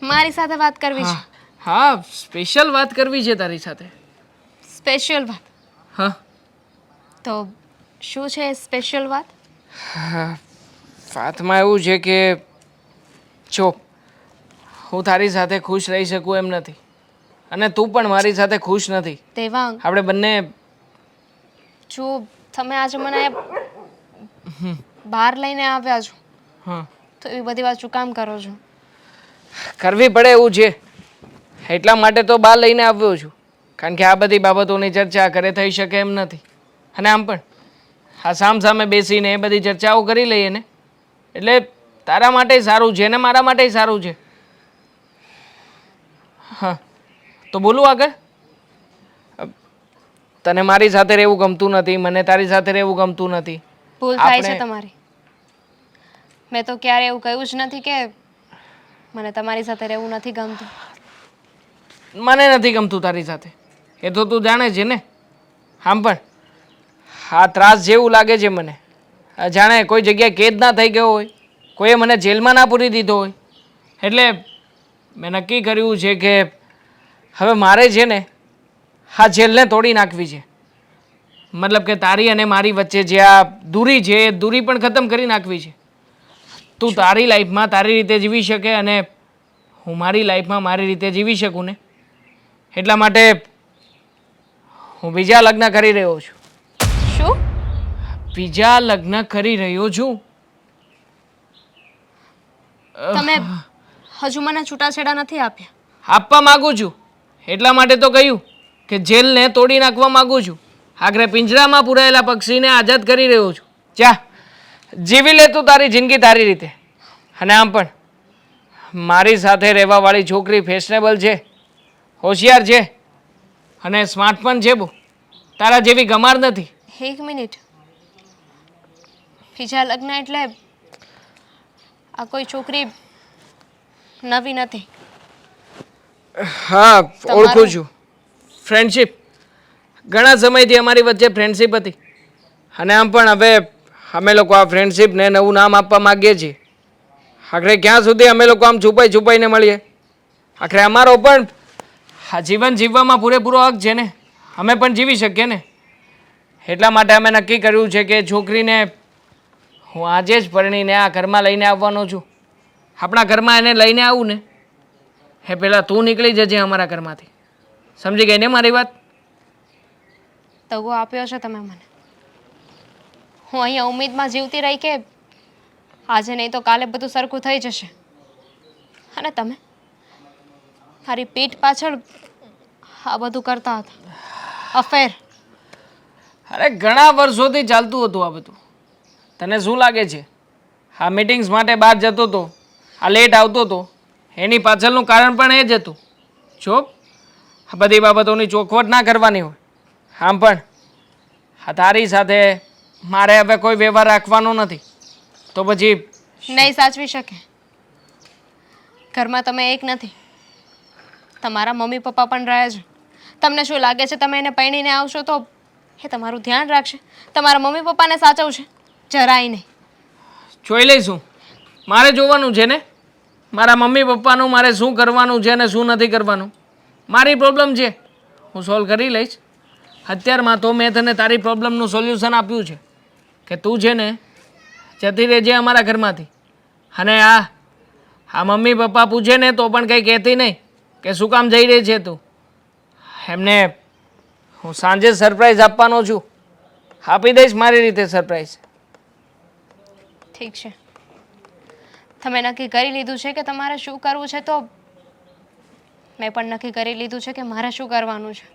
Speaker 2: મારી સાથે વાત કરવી છે?
Speaker 1: હા, સ્પેશિયલ વાત કરવી છે તારી સાથે.
Speaker 2: સ્પેશિયલ વાત?
Speaker 1: હા.
Speaker 2: તો શું છે સ્પેશિયલ વાત?
Speaker 1: વાતમાં એવું છે કે જો હું તારી સાથે ખુશ રહી શકું એમ નથી અને તું પણ મારી સાથે ખુશ નથી.
Speaker 2: દેવાંગ,
Speaker 1: આપણે બંને
Speaker 2: જો તમે આજે મને બહાર લઈને આવ્યા છો
Speaker 1: હા
Speaker 2: તો એવી બધી વાત શું કામ કરો છો?
Speaker 1: કરવી પડે એવું છે એટલા માટે તો બહાર લઈને આવ્યો છું, કારણ કે આ બધી બાબતોની ચર્ચા ઘરે થઈ શકે એમ નથી. અને આમ પણ આ સામે બેસીને એ બધી ચર્ચાઓ કરી લઈએ ને એટલે તારા માટે સારું છે ને મારા માટે સારું છે. હા, તો બોલું આગળ? તને મારી સાથે રહેવું ગમતું નથી, મને તારી સાથે રહેવું ગમતું નથી.
Speaker 2: ભૂલ થાય છે
Speaker 1: આપણે-
Speaker 2: તમારી. મેં તો ક્યારે એવું કહ્યું જ નથી કે મને તમારી સાથે રહેવું નથી ગમતું.
Speaker 1: મને નથી ગમતું તારી સાથે, એ તો તું જાણે છે ને. આમ પણ આ ત્રાસ જેવું લાગે છે મને. આ જાણે કોઈ જગ્યાએ કેદ ના થઈ ગયો હોય, કોઈએ મને જેલમાં ના પૂરી દીધો હોય. એટલે મેં નક્કી કર્યું છે કે હવે મારે છે ને આ જેલને તોડી નાખવી છે. મતલબ કે તારી અને મારી વચ્ચે જે આ દૂરી છે એ દૂરી પણ ખતમ કરી નાખવી છે. તું તારી લાઈફમાં તારી રીતે જીવી શકે અને હું મારી લાઈફમાં મારી રીતે જીવી શકું ને. એટલા માટે હું બીજા લગ્ન કરી રહ્યો છું.
Speaker 2: શું?
Speaker 1: બીજા લગ્ન કરી રહ્યો છું.
Speaker 2: તમે હજુ મને છૂટાછેડા નથી આપ્યા.
Speaker 1: આપવા માગું છું. એટલા માટે તો કહ્યું કે જેલને તોડી નાખવા માગું છું. આખરે પિંજરામાં પૂરાયેલા પક્ષીને આઝાદ કરી રહ્યો છું. જા, જીવી લે તું તારી જિંદગી તારી રીતે. અને આમ પણ મારી સાથે રહેવાવાળી છોકરી ફેશનેબલ છે, હોશિયાર છે અને સ્માર્ટ પણ છે. બહુ તારા જેવી ગમાર નથી.
Speaker 2: એક મિનિટ, બીજા લગ્ન એટલે આ કોઈ છોકરી નવી નથી.
Speaker 1: હા, ઓળખું છું. ફ્રેન્ડશિપ, ઘણા સમયથી અમારી વચ્ચે ફ્રેન્ડશિપ હતી. અને આમ પણ હવે અમે લોકો આ ફ્રેન્ડશિપને નવું નામ આપવા માગીએ છીએ. આખરે ક્યાં સુધી અમે લોકો આમ છુપાઈ છુપાઈને મળીએ? આખરે અમારો પણ આ જીવન જીવવામાં પૂરેપૂરો હક છે ને, અમે પણ જીવી શકીએ ને. એટલા માટે અમે નક્કી કર્યું છે કે છોકરીને હું આજે જ પરણીને આ ઘરમાં લઈને આવવાનો છું. આપણા ઘરમાં એને લઈને આવું ને એ પહેલાં તું નીકળી જજે અમારા ઘરમાંથી. સમજી ગઈ ને મારી વાત?
Speaker 2: દગો આપ્યો છે તમે મને. હું અહીંયા ઉમ્મીદમાં જીવતી રહી કે આજે નહીં તો કાલે બધું સરખું થઈ જશે. અને તમે મારી પીઠ પાછળ આ બધું કરતા હતા. અફેર.
Speaker 1: અરે ઘણા વર્ષોથી ચાલતું હતું આ બધું. તને શું લાગે છે આ મીટિંગ્સ માટે બહાર જતો હતો, આ લેટ આવતો હતો, એની પાછળનું કારણ પણ એ જ હતું. જો આ બધી બાબતોની ચોખવટ ના કરવાની હોય. આમ પણ આ તારી સાથે મારે હવે કોઈ વ્યવહાર રાખવાનો નથી. તો પછી
Speaker 2: નહીં સાચવી શકે. ઘરમાં તમે એક નથી, તમારા મમ્મી પપ્પા પણ રહે છે. તમને શું લાગે છે તમે એને પરણીને આવશો તો એ તમારું ધ્યાન રાખશે, તમારા મમ્મી પપ્પાને સાચવશે? જરાય નહીં.
Speaker 1: જોઈ લઈશું. મારે જોવાનું છે ને મારા મમ્મી પપ્પાનું મારે શું કરવાનું છે અને શું નથી કરવાનું. મારી પ્રોબ્લેમ છે, હું સોલ્વ કરી લઈશ. અત્યારમાં તો મેં તને તારી પ્રોબ્લેમનું સોલ્યુશન આપ્યું છે કે તું છે ને જતી રહેજે અમારા ઘરમાંથી. અને આ મમ્મી પપ્પા પૂછે ને તો પણ કંઈ કહેતી નહીં કે શું કામ જઈ રહી છે તું. એમને હું સાંજે સરપ્રાઈઝ આપવાનો છું. આપી દઈશ મારી રીતે સરપ્રાઈઝ.
Speaker 2: ઠીક છે, તમે નક્કી કરી લીધું છે કે તમારે શું કરવું છે તો મેં પણ નક્કી કરી લીધું છે કે મારે શું કરવાનું છે.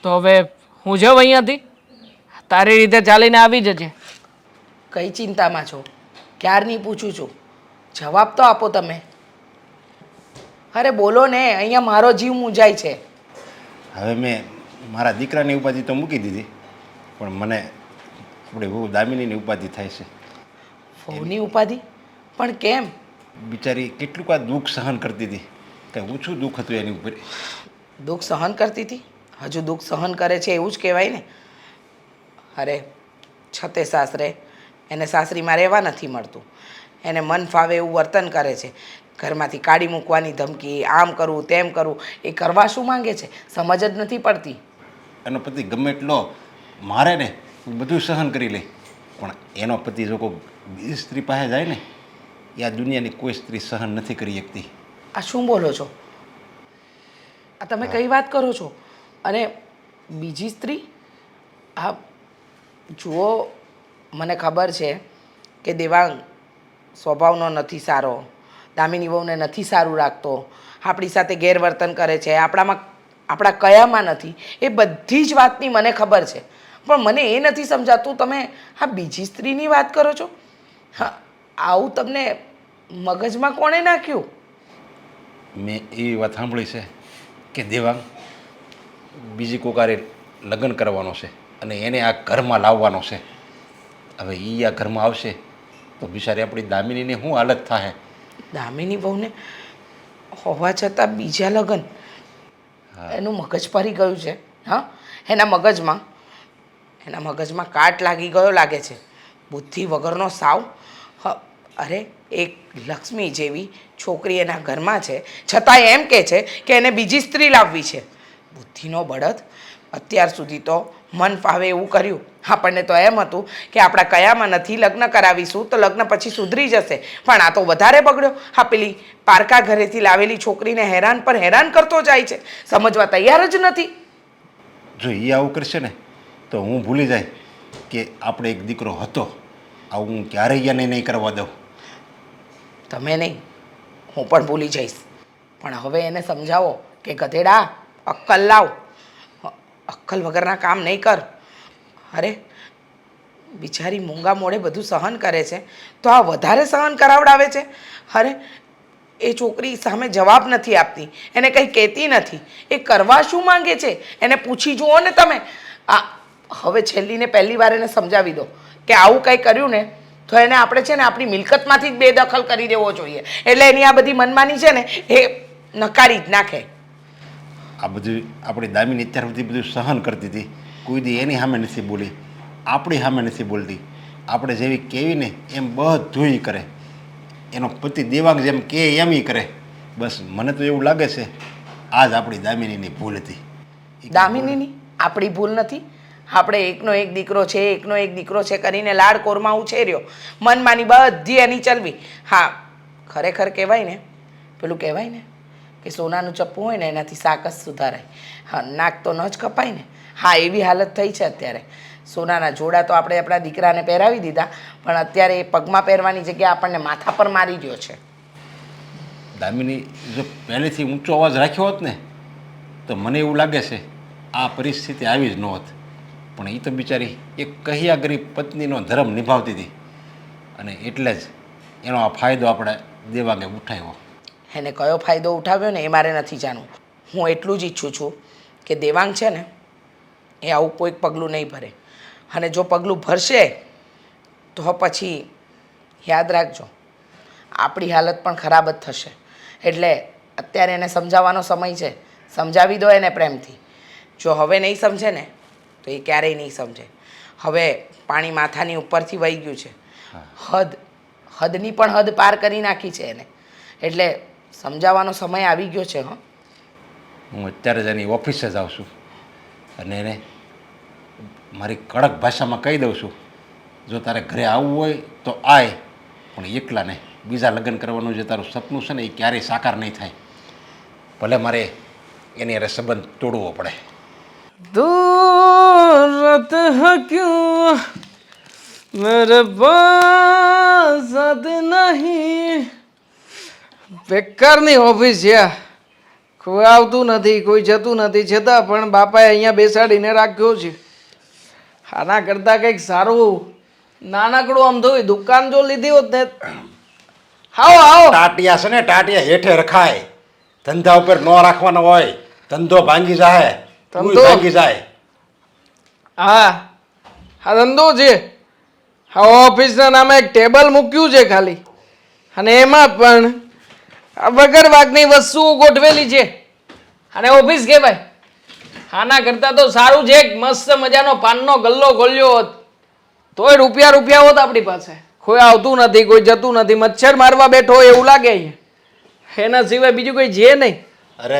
Speaker 1: તો હવે હું જાઉં અહીંયાથી? તારી રીતે ચાલીને આવી જજે.
Speaker 3: કઈ ચિંતામાં છો? ક્યારની પૂછું છું, જવાબ તો આપો તમે. અરે બોલો ને, અહીંયા મારો જીવ મૂંઝાય છે.
Speaker 5: હવે મેં મારા દીકરાની ઉપાધિ તો મૂકી દીધી, પણ મને આપણે બહુ દામિનીની ઉપાધિ થાય છે.
Speaker 3: વહુની ઉપાધિ? પણ કેમ?
Speaker 5: બિચારી કેટલુંક આ દુઃખ સહન કરતી હતી, કંઈ ઓછું દુઃખ હતું એની ઉપર.
Speaker 3: દુઃખ સહન કરતી હતી? હજુ દુઃખ સહન કરે છે એવું જ કહેવાય ને. અરે છતે સાસરે એને સાસરીમાં રહેવા નથી મળતું. એને મન ફાવે એવું વર્તન કરે છે. ઘરમાંથી કાઢી મૂકવાની ધમકી, આમ કરવું તેમ કરવું. એ કરવા શું માંગે છે સમજ જ નથી પડતી.
Speaker 5: એનો પતિ ગમે એટલો મારે ને બધું સહન કરી લે, પણ એનો પતિ જો કોઈ બીજી સ્ત્રી પાસે જાય ને એ આ દુનિયાની કોઈ સ્ત્રી સહન નથી કરી શકતી.
Speaker 3: આ શું બોલો છો? આ તમે કઈ વાત કરો છો? અને બીજી સ્ત્રી? આ જુઓ, મને ખબર છે કે દેવાંગ સ્વભાવનો નથી સારો, દામિની વહુને નથી સારું રાખતો, આપણી સાથે ગેરવર્તન કરે છે, આપણા કયામાં નથી, એ બધી જ વાતની મને ખબર છે. પણ મને એ નથી સમજાતું તમે આ બીજી સ્ત્રીની વાત કરો છો. હા, આવું તમને મગજમાં કોણે નાખ્યું?
Speaker 5: મેં એવી વાત સાંભળી છે કે દેવાંગ બીજી કોકારે લગ્ન કરવાનો છે અને એને આ ઘરમાં લાવવાનો છે. હવે એ આ ઘરમાં આવશે તો બિચારી આપણી દામિનીની શું હાલત થાય?
Speaker 3: દામિની વહુને હોવા છતાં બીજા લગ્ન? એનું મગજ ફરી ગયું છે. હા, એના મગજમાં કાટ લાગી ગયો લાગે છે. બુદ્ધિ વગરનો સાવ. અરે એક લક્ષ્મી જેવી છોકરી એના ઘરમાં છે, છતાંય એમ કહે છે કે એને બીજી સ્ત્રી લાવવી છે. બુદ્ધિનો બળદ. અત્યાર સુધી તો મન ફાવે એવું કર્યું. આપણને તો એમ હતું કે આપણા કયામાં નથી, લગ્ન કરાવીશું તો લગ્ન પછી સુધરી જશે. પણ આ તો વધારે બગડ્યો. હા, પેલી પારકા ઘરેથી લાવેલી છોકરીને હેરાન પર હેરાન કરતો જાય છે. સમજવા તૈયાર જ નથી.
Speaker 5: જો એ આવું કરશે ને તો હું ભૂલી જાય કે આપણે એક દીકરો હતો. આવું હું ક્યારેય એને નહીં કરવા દઉં.
Speaker 3: તમે નહીં, હું પણ ભૂલી જઈશ. પણ હવે એને સમજાવો કે ગધેડા, અક્કલ લાવ. અક્કલ વગરના કામ નહીં કર. અરે બિચારી મૂંગા મોઢે બધું સહન કરે છે તો આ વધારે સહન કરાવડાવે છે. અરે એ છોકરી સામે જવાબ નથી આપતી, એને કંઈ કહેતી નથી. એ કરવા શું માંગે છે એને પૂછી જુઓ ને તમે. આ હવે છેલ્લીને પહેલી વાર એને સમજાવી દો કે આવું કંઈ કર્યું ને તો એને આપણે છે ને આપણી મિલકતમાંથી જ બેદખલ કરી દેવો જોઈએ. એટલે એની આ બધી મનમાની છે ને એ નકારી જ નાખે.
Speaker 5: આ બધું આપણી દામિની અત્યાર સુધી બધું સહન કરતી હતી. કોઈ દી એની સામે નથી બોલી, આપણી સામે નથી બોલતી. આપણે જેવી કહેવી ને એમ બધું કરે. એનો પતિ દેવાંગ જેમ કે એમ કરે. બસ મને તો એવું લાગે છે આજ આપણી દામિનીની ભૂલ હતી.
Speaker 3: દામિનીની આપણી ભૂલ નથી. આપણે એકનો એક દીકરો છે, એકનો એક દીકરો છે કરીને લાડ કોરમાં ઉછેર્યો. મનમાની બધી એની ચલવી. હા, ખરેખર કહેવાય ને, પેલું કહેવાય ને કે સોનાનું ચપ્પુ હોય ને એનાથી શાક જ સુધારાય. હા, નાક તો ન જ કપાય ને. હા, એવી હાલત થઈ છે અત્યારે. સોનાના જોડા તો આપણે આપણા દીકરાને પહેરાવી દીધા, પણ અત્યારે એ પગમાં પહેરવાની જગ્યાએ આપણને માથા પર મારી રહ્યો છે.
Speaker 5: દામિની જો પહેલેથી ઊંચો અવાજ રાખ્યો હોત ને તો મને એવું લાગે છે આ પરિસ્થિતિ આવી જ ન હોત. પણ એ તો બિચારી એક કહ્યા ગરીબ પત્નીનો ધર્મ નિભાવતી હતી અને એટલે જ એનો આ ફાયદો આપણે દેવાંગે ઉઠાવ્યો.
Speaker 3: એને કયો ફાયદો ઉઠાવ્યો ને એ મારે નથી જાણવું. હું એટલું જ ઈચ્છું છું કે દેવાંગ છે ને એ આવું કોઈક પગલું નહીં ભરે. અને જો પગલું ભરશે તો પછી યાદ રાખજો આપણી હાલત પણ ખરાબ જ થશે. એટલે અત્યારે એને સમજાવવાનો સમય છે. સમજાવી દો એને પ્રેમથી. જો હવે નહીં સમજે ને તો એ ક્યારેય નહીં સમજે. હવે પાણી માથાની ઉપરથી વહી ગયું છે. હદની પણ હદ પાર કરી નાખી છે એને. એટલે સમજાવવાનો સમય આવી ગયો છે.
Speaker 5: હું અત્યારે જ એની ઓફિસે જ આવું છું અને એને મારી કડક ભાષામાં કહી દઉં છું, જો તારે ઘરે આવવું હોય તો આય, પણ એકલા ને બીજા લગ્ન કરવાનું જે તારું સપનું છે ને એ ક્યારેય સાકાર નહીં થાય. ભલે મારે એની અરે સંબંધ તોડવો પડે.
Speaker 1: દૂરત હૈ ક્યું મેરે પાસ સાથ નહીં. બેકારની ઓફિસ છે. કોઈ આવતું નથી, કોઈ જતું નથી, છતાં પણ બાપાએ અહીંયા બેસાડીને રાખ્યો છે. આના કરતાં કંઈક સારું નાનકડું આમ થયું દુકાન જો લીધી હોત ને. આવો આવો.
Speaker 5: ટાટિયા છે ને ટાટિયા હેઠે રખાય, ધંધા ઉપર ન રાખવાનો હોય. ધંધો ભાંગી જાય,
Speaker 1: ધંધો
Speaker 5: ભાંગી જાય.
Speaker 1: હા, આ ધંધો છે. હા, ઓફિસના નામે એક ટેબલ મૂક્યું છે ખાલી, અને એમાં પણ આ વગર વાગની વસ્તુઓ ગોઠવેલી છે, અને ઓફિસ કહેવાય. આના કરતાં તો સારું છે એક મસ્ત મજાનો પાનનો ગલ્લો ખોલ્યો હોત તોય રૂપિયા હોત આપણી પાસે. કોઈ આવતું નથી, કોઈ જતું નથી, મચ્છર મારવા બેઠો હોય એવું લાગે અહીંયા. એના સિવાય બીજું કોઈ છે નહીં.
Speaker 5: અરે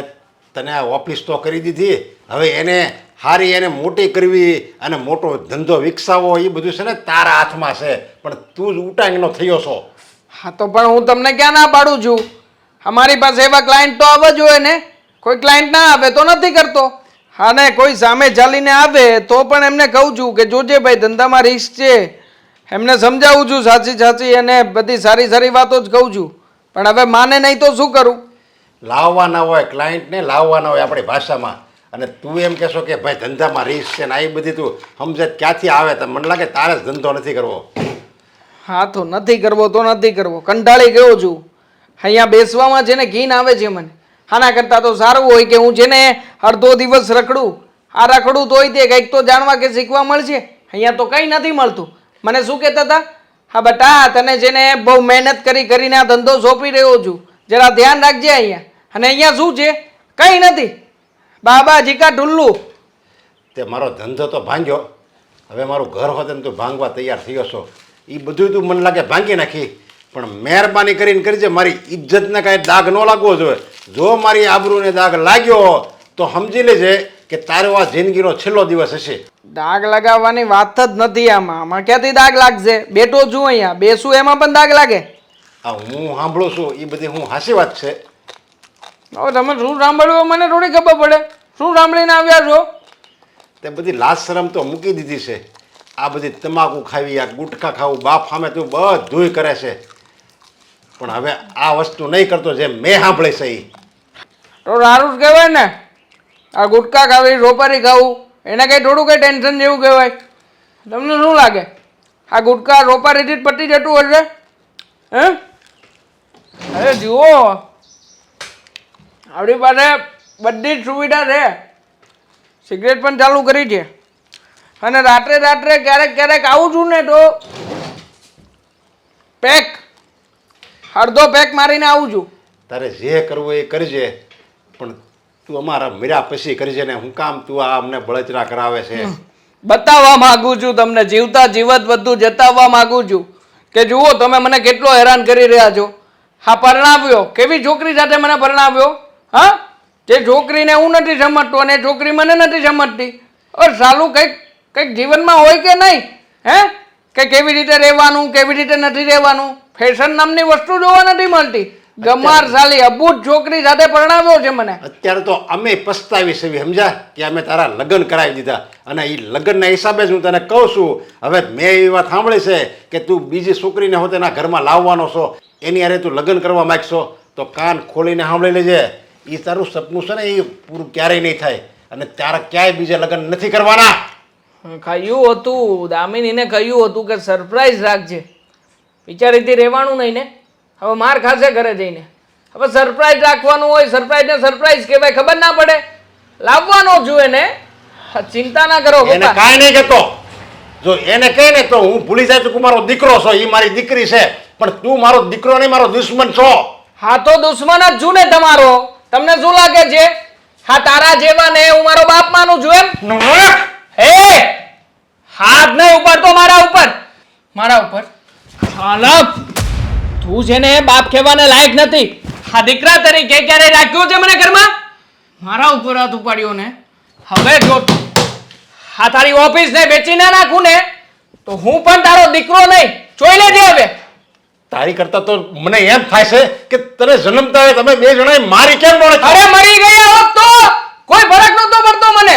Speaker 5: તને આ ઓફિસ તો કરી દીધી, હવે એને હારી એને મોટી કરવી અને મોટો ધંધો વિકસાવવો એ બધું છે ને તારા હાથમાં છે. પણ તું જ ઉટાંગનો થયો છો.
Speaker 1: હા, તો પણ હું તમને ક્યાં ના પાડું છું. અમારી પાસે એવા ક્લાયન્ટ તો આવે જ હોય ને. કોઈ ક્લાયન્ટ ના આવે તો નથી કરતો. હા, ને કોઈ સામે ચાલીને આવે તો પણ એમને કહું છું કે જોજે ભાઈ ધંધામાં રિસ્ક છે. એમને સમજાવું છું સાચી અને બધી સારી વાતો જ કહું છું. પણ હવે માને નહીં તો શું કરું.
Speaker 5: લાવવાના હોય ક્લાયન્ટને, લાવવાના હોય આપણી ભાષામાં. અને તું એમ કહેશો કે ભાઈ ધંધામાં રિસ્ક છે ને આ બધી તું સમજે ક્યાંથી આવે? તો મને લાગે તારે જ ધંધો નથી કરવો.
Speaker 1: હા, તો નથી કરવો તો નથી કરવો. કંટાળી ગયો છું. અહીંયા બેસવામાં છે ને ઘીન આવે છે મને. આના કરતાં તો સારું હોય કે હું છે ને અડધો દિવસ રખડું. આ રખડું તોય તે કંઈક તો જાણવા કે શીખવા મળશે. અહીંયા તો કંઈ નથી મળતું. મને શું કહેતા હતા? હા બટા, તને છે ને બહુ મહેનત કરીને આ ધંધો સોંપી રહ્યો છું, જરા ધ્યાન રાખજે અહીંયા. અને અહીંયા શું છે? કંઈ નથી. બાબા જીકા ઢુલ્લું.
Speaker 5: તે મારો ધંધો તો ભાંગ્યો, હવે મારું ઘર હોત ને તું ભાંગવા તૈયાર થયો છો. એ બધું તું મને લાગે ભાંગી નાખી, પણ મહેરબાની કરીને કરજે, મારી ઇજ્જતને કાંઈ દાગ ન લાગવો જોઈએ. જો મારી આબરૂને દાગ લાગ્યો તો સમજી લેજે કે તારો આ જિંદગીનો છેલ્લો દિવસ હશે.
Speaker 1: દાગ લગાવવાની વાત જ નથી આમાં ક્યાંથી દાગ લાગશે? બેઠો છું અહીંયા, બેસું એમાં પણ દાગ લાગે?
Speaker 5: આ હું સાંભળું છું એ બધી હું હાસી વાત છે.
Speaker 1: હવે તમે શું સાંભળ્યું મને થોડી ખબર પડે. શું સાંભળીને આવ્યા છો?
Speaker 5: તે બધી લાજ શરમ તો મૂકી દીધી છે. આ બધી તમાકુ ખાવી, આ ગુટખા ખાવું, બાપ સામે તું બધુંય કરે છે, પણ હવે આ વસ્તુ નહીં કરતો જે મેં સાંભળે છે એ.
Speaker 1: તો સારું જ કહેવાય ને. આ ગુટકા ખાવી, રોપારી ખાવું, એને કંઈ થોડું કંઈ ટેન્શન જેવું કહેવાય? તમને શું લાગે આ ગુટકા રોપારીથી જ પતી જતું હશે? હે? અરે જુઓ, આપણી પાસે બધી જ સુવિધા છે. સિગરેટ પણ ચાલુ કરી છે, અને રાત્રે ક્યારેક ક્યારેક આવું છું ને તો પેક, અડધો પેક મારીને આવું છું.
Speaker 5: તારે જે કરવું એ કરજે, પણ તું અમારા મીરા પછી કરજે ને. હું કામ તું આ અમને બળતરા કરાવે છે?
Speaker 1: બતાવવા માંગુ છું તમને, જીવતા જીવત બધું જતાવવા માંગુ છું કે જુઓ તમે મને કેટલો હેરાન કરી રહ્યા છો. હા, પરણાવ્યો, કેવી છોકરી સાથે મને પરણાવ્યો? હા, જે છોકરીને હું નથી સમજતો અને એ છોકરી મને નથી સમજતી. સાલું કંઈક જીવનમાં હોય કે નહીં? હે, કે કેવી રીતે રહેવાનું, કેવી રીતે નથી રહેવાનું? ફેશન નામની વસ્તુ જોવા નથી મળતી. ગમાર સાલી અબૂત છોકરી સાથે પરણાવ્યો છે મને.
Speaker 5: અત્યારે તો અમે પસ્તાવી છે, સમજ્યા, કે અમે તારા લગ્ન કરાવી દીધા, અને એ લગ્નના હિસાબે જ હું તને કહું છું. હવે મેં એવી વાત સાંભળી છે કે તું બીજી છોકરીને હોતે એના ઘરમાં લાવવાનો છો, એની હારે તું લગ્ન કરવા માંગશો, તો કાન ખોલીને સાંભળી લેજે. એ તારું સપનું છે ને એ પૂરું ક્યારેય નહીં થાય, અને તારે ક્યાંય બીજા લગ્ન નથી કરવાના.
Speaker 1: કહ્યું હતું, દામિનીને કહ્યું હતું કે સરપ્રાઈઝ રાખજે. વિચારીથી રહેવાનું નહીં ને. હવે માર ખાશે ઘરે જઈને. હવે સરપ્રાઈઝ રાખવાનું હોય, સરપ્રાઈઝને સરપ્રાઈઝ કહેવાય, ખબર ના પડે? લાવવાનો જોઈએ ને. ચિંતા ના કરો.
Speaker 5: એને કાંઈ નહીં કહેતો. જો એને કહે ને તો હું ભૂલી જાય તું મારો દીકરો છો, એ મારી દીકરી છે, પણ તું મારો દીકરો નહીં, મારો દુશ્મન છો.
Speaker 1: હા, તો દુશ્મન જ છું ને તમારો. તમને શું લાગે છે? હા, તારા જેવા ને હું મારો બાપ માનું છું એમ? હે, હાથ નહીં ઉપાડતો મારા ઉપર. મારા ઉપર હાલપ. તું છે ને બાપ કહેવાને લાયક નથી. આ દીકરા તરીકે ક્યારે રાખ્યો છે મને ઘરમાં? મારા ઉપર હાથ ઉપાડ્યો ને. હવે જો આ તારી ઓફિસ ને વેચી ના નાખું ને તો હું પણ તારો દીકરો નહીં. જોઈ લેજે હવે.
Speaker 5: તારી કરતા તો મને એમ થાય છે કે તને જન્મતા હોય તમે બે જણાએ મારી કેમ ન રાખી?
Speaker 1: અરે મરી ગયા હોત તો કોઈ ફરક નહોતો પડતો મને.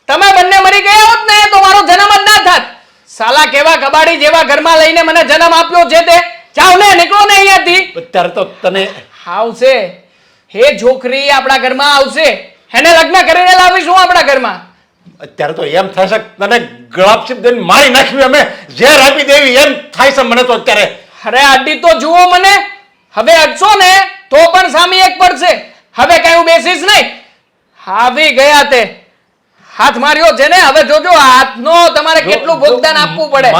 Speaker 1: તમે બંને મરી ગયા હોત ને તો મારો જન્મ જ ના થાત. સાલા કેવા કબાડી જેવા ઘરમાં લઈને મને જન્મ આપ્યો છે તે. જાવ ને, નીકળો ને અહીંયાથી.
Speaker 5: અત્યારે તો તને
Speaker 1: આવશે હે છોકરી, આપણા ઘરમાં આવશે. એને લગ્ન કરીને લાવીશું આપણા ઘરમાં.
Speaker 5: અત્યારે તો એમ થાય છે કે તને ગળાપચીપ દઈને મારી નાખવી, અમે ઝેર આપી દેવી એમ થાય છે મને તો અત્યારે.
Speaker 1: અરે આડી તો જુઓ મને. હવે અડશો ને તો પણ સામે એક પડશે. હવે કઈ હું બેસીશ નહીં. આવી ગયા તે હાથ માર્યો છે ને. હવે જોજો હાથનો તમારે કેટલું ભોગદાન આપવું પડે.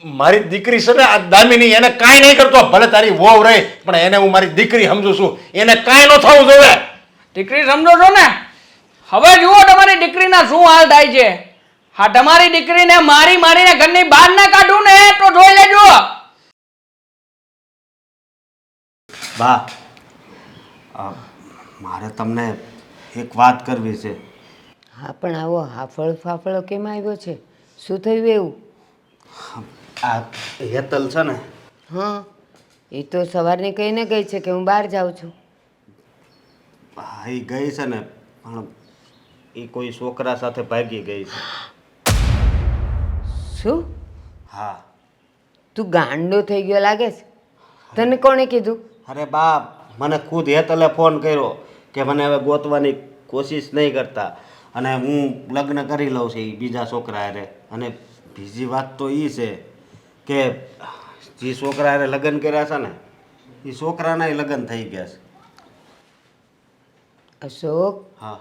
Speaker 5: મારી દીકરી છે ને આ દામિની, એને કાંઈ નહીં કરતો. ભલે તારી વહુ રહે પણ એને હું મારી દીકરી સમજુ છું. એને કાંઈ ન થવું જોઈએ.
Speaker 1: દીકરી સમજો છો ને? હવે જુઓ તમારી દીકરીના શું હાલ થાય છે. હા, તમારી દીકરીને મારીને ઘરની બહાર ના કાઢું ને તો જોઈ લેજો.
Speaker 7: બા, મારે તમને એક વાત કરવી છે.
Speaker 6: હા, પણ આવો હાફળ ફાફળો કેમ આવ્યો છે? શું થયું એવું?
Speaker 7: આ હેતલ છે ને,
Speaker 6: હા, એ તો સવારની કહીને ગઈ છે કે હું બહાર જાઉં છું.
Speaker 7: હા, એ ગઈ છે ને, પણ એ કોઈ છોકરા સાથે ભાગી ગઈ છે.
Speaker 6: શું?
Speaker 7: હા.
Speaker 6: તું ગાંડો થઈ ગયો લાગે છે. તને કોણે કીધું?
Speaker 7: અરે બા, મને ખુદ હેતલે ફોન કર્યો કે મને હવે ગોતવાની કોશિશ નહીં કરતા, અને હું લગ્ન કરી લઉં છું એ બીજા છોકરા હારે. અને બીજી વાત તો એ છે કે જે છોકરા હારે લગ્ન કર્યા છે ને એ છોકરાના લગ્ન થઈ ગયા છે.
Speaker 6: અશોક,
Speaker 7: હા.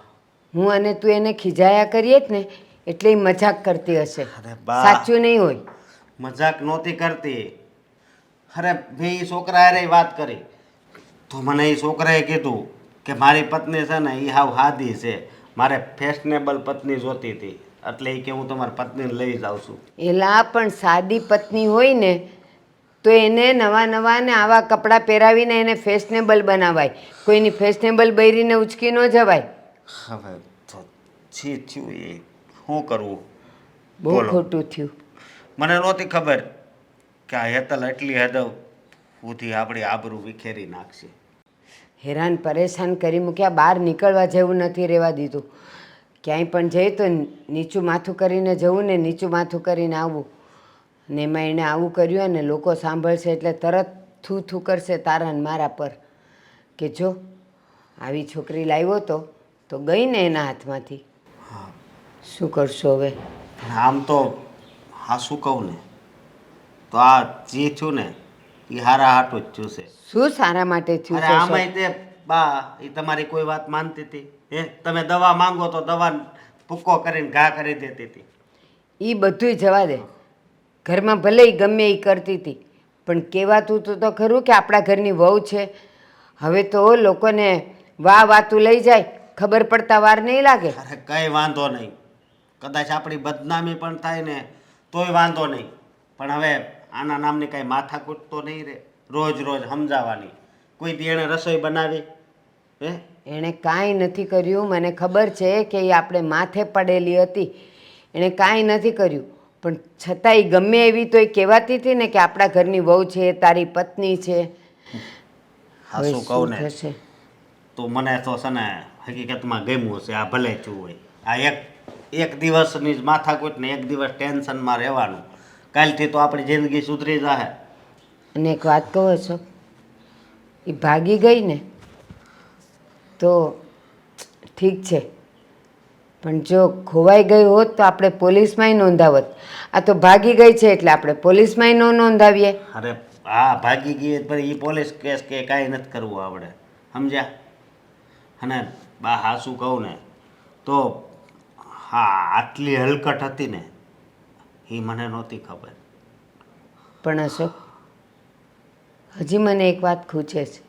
Speaker 6: હું અને તું એને ખીજાયા કરીએ જ ને એટલે એ મજાક કરતી હશે.
Speaker 7: અરે બા,
Speaker 6: સાચું નહીં હોય.
Speaker 7: મજાક નહોતી કરતી. અરે મેં એ છોકરા હારે વાત કરી તો મને એ છોકરાએ કીધું કે મારી પત્ની છે ને એ હાવ હાદી છે, મારે ફેશનેબલ પત્ની જોતી હતી એટલે એ કે હું તમારી પત્નીને લઈ જાઉં છું.
Speaker 6: એલા પણ સાદી પત્ની હોય ને તો એને નવા નવા ને આવા કપડાં પહેરાવીને એને ફેશનેબલ બનાવાય. કોઈની ફેશનેબલ બૈરીને ઉચકી ન જવાય.
Speaker 7: હવે તો છી થયું એ શું કરવું?
Speaker 6: બહુ
Speaker 7: બોલો.
Speaker 6: ખોટું થયું.
Speaker 7: મને નહોતી ખબર કે આ હેતલ એટલી હદ સુધી આપણી આબરૂ વિખેરી નાખશે.
Speaker 6: હેરાન પરેશાન કરી મૂક્યા. બહાર નીકળવા જેવું નથી રહેવા દીધું. ક્યાંય પણ જઈ તો નીચું માથું કરીને જવું ને નીચું માથું કરીને આવવું. ને એમાં એણે આવું કર્યું અને લોકો સાંભળશે એટલે તરત થૂ થૂ કરશે તારા ને મારા પર કે જો આવી છોકરી લાવ્યો તો ગઈ ને એના હાથમાંથી. શું કરશો હવે?
Speaker 7: પણ આમ તો હા શું કહું ને તો આ જે થયું ને એ હારા હાટું જ થયું છે.
Speaker 6: શું સારા માટે થયું
Speaker 7: અરે
Speaker 6: છે?
Speaker 7: આમાંય તે બા એ તમારી કોઈ વાત માનતી હતી? હે તમે દવા માંગો તો દવા ભૂક્કો કરીને ઘા કરી દેતી હતી.
Speaker 6: એ બધુંય જવા દે. ઘરમાં ભલે ઈ ગમે એ કરતી હતી પણ કહેવાતું તો ખરું કે આપણા ઘરની વહુ છે. હવે તો લોકોને વાતું લઈ જાય ખબર પડતા વાર નહીં લાગે.
Speaker 7: અરે કંઈ વાંધો નહીં, કદાચ આપણી બદનામી પણ થાય ને તોય વાંધો નહીં, પણ હવે આના નામની કાંઈ માથાકૂટ તો નહીં રહે. રોજ રોજ સમજાવવાની. કોઈ દી એણે રસોઈ બનાવી? હે
Speaker 6: એણે કાંઈ નથી કર્યું. મને ખબર છે કે એ આપણે માથે પડેલી હતી. એણે કાંઈ નથી કર્યું પણ છતાંય ગમે એવી તો એ કહેવાતી હતી ને કે આપણા ઘરની વહુ છે, તારી પત્ની છે.
Speaker 7: હા
Speaker 6: હવે
Speaker 7: શું કહું ને
Speaker 6: થશે?
Speaker 7: તો મને તો છે ને હકીકતમાં ગમ્યું છે આ ભલે થયું હોય. આ એક દિવસની જ માથાકૂટ ને એક દિવસ ટેન્શનમાં રહેવાનું. કાલથી તો આપણી જિંદગી સુધરી જશે.
Speaker 6: અને એક વાત કહો છો, એ ભાગી ગઈ ને તો ઠીક છે પણ જો ખોવાઈ ગઈ હોત તો આપણે પોલીસમાંય નોંધાવત. આ તો ભાગી ગઈ છે એટલે આપણે પોલીસમાંય ન નોંધાવીએ.
Speaker 7: અરે હા ભાગી ગઈ પણ એ પોલીસ કેસ કે કાંઈ નથી કરવું આપણે, સમજ્યા? અને બા હા શું કહું ને તો હા આટલી હલકટ હતી ને એ મને નહોતી ખબર.
Speaker 6: પણ અશોક, હજી મને એક વાત ખૂચે છે.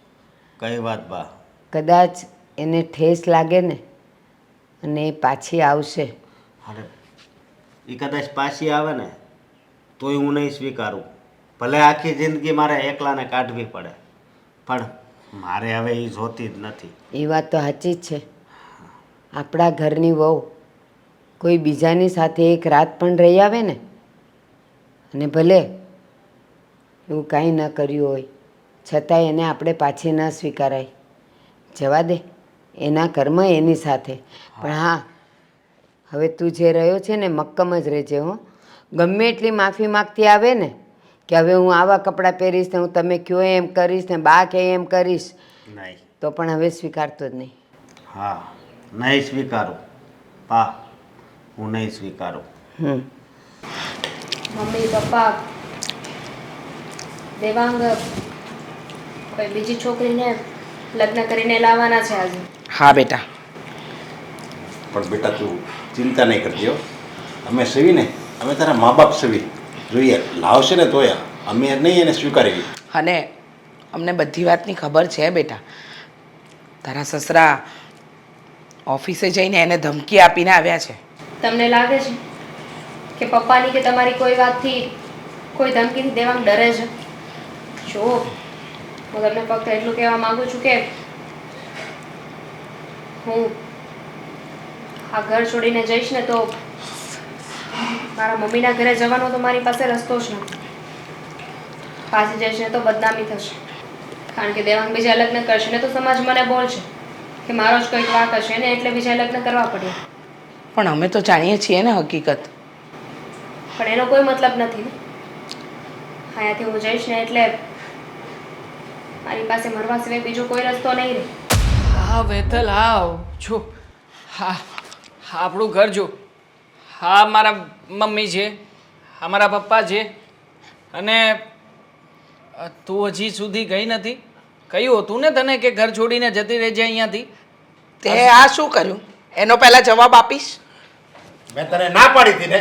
Speaker 7: કઈ વાત બા?
Speaker 6: કદાચ એને ઠેસ લાગે ને અને એ પાછી આવશે.
Speaker 7: અરે એ કદાચ પાછી આવે ને તોય હું નહીં સ્વીકારું. ભલે આખી જિંદગી મારે એકલાને કાઢવી પડે પણ મારે હવે એ જોતી જ નથી.
Speaker 6: એ વાત તો સાચી જ છે. આપણા ઘરની વહુ કોઈ બીજાની સાથે એક રાત પણ રહી આવે ને અને ભલે એવું કાંઈ ન કર્યું હોય છતાંય એને આપણે પાછી ન સ્વીકારાય. જવા દે, એના કર્મ એની સાથે. પણ હા, હવે તું જે રહ્યો છે ને મક્કમ જ રહેજે હો. ગમે એટલી માફી માગતી આવે ને કે હવે હું આવા કપડાં પહેરીશ ને હું તમે કહો એમ કરીશ ને બા કહે એમ કરીશ
Speaker 7: નહીં
Speaker 6: તો પણ હવે સ્વીકારતો જ નહીં.
Speaker 7: હા નહીં સ્વીકારું પા, હું નહીં સ્વીકારું.
Speaker 2: મમ્મી પપ્પા દેવાંગ કોઈ બીજી છોકરીને લગ્ન કરીને લાવવાના છે આજે.
Speaker 3: હા બેટા.
Speaker 5: પણ બેટા તું ચિંતા નહીં કરતી હો. અમે સવી ને અમે તારા મા બાપ સવી જોઈએ લાવશે ને તોય અમે નહીં એને સ્વીકારી.
Speaker 3: અને અમને બધી વાતની ખબર છે બેટા. તારા સસરા ઓફિસે જઈને એને ધમકી આપીને આવ્યા છે.
Speaker 2: તમને લાગે છે કે પપ્પાની કે તમારી કોઈ વાતથી કોઈ ધમકીથી દેવાંગ ડરે છે? જો હું તમને ફક્ત એટલું કહેવા માંગુ છું કે હું આ ઘર છોડીને જઈશ ને તો મારા મમ્મીના ઘરે જવાનો તો મારી પાસે રસ્તો જ નથી. પાછી જઈશ ને તો બદનામી થશે, કારણ કે દેવાંગ બીજા લગ્ન કરશે ને તો સમાજ મને બોલશે કે મારો જ કંઈક વાંક હશે ને એટલે બીજા લગ્ન કરવા પડ્યા.
Speaker 3: પણ અમે તો જાણીએ છીએ ને હકીકત.
Speaker 2: પણ એનો કોઈ મતલબ નથી ને. અહીંયાથી હું જઈશ ને એટલે મારી પાસે મરવા સિવાય બીજો કોઈ રસ્તો નહીં રહે.
Speaker 1: હા વેતલ આવ જો. હા હા આપણું ઘર જો. હા મારા મમ્મી છે, હા મારા પપ્પા છે. અને તું હજી સુધી ગઈ નથી. કહ્યું હતું ને તને કે ઘર છોડીને જતી રહેજે અહીંયાથી.
Speaker 3: તે આ શું કર્યું એનો પહેલા જવાબ આપીશ.
Speaker 5: મેં તને ના પાડી હતી ને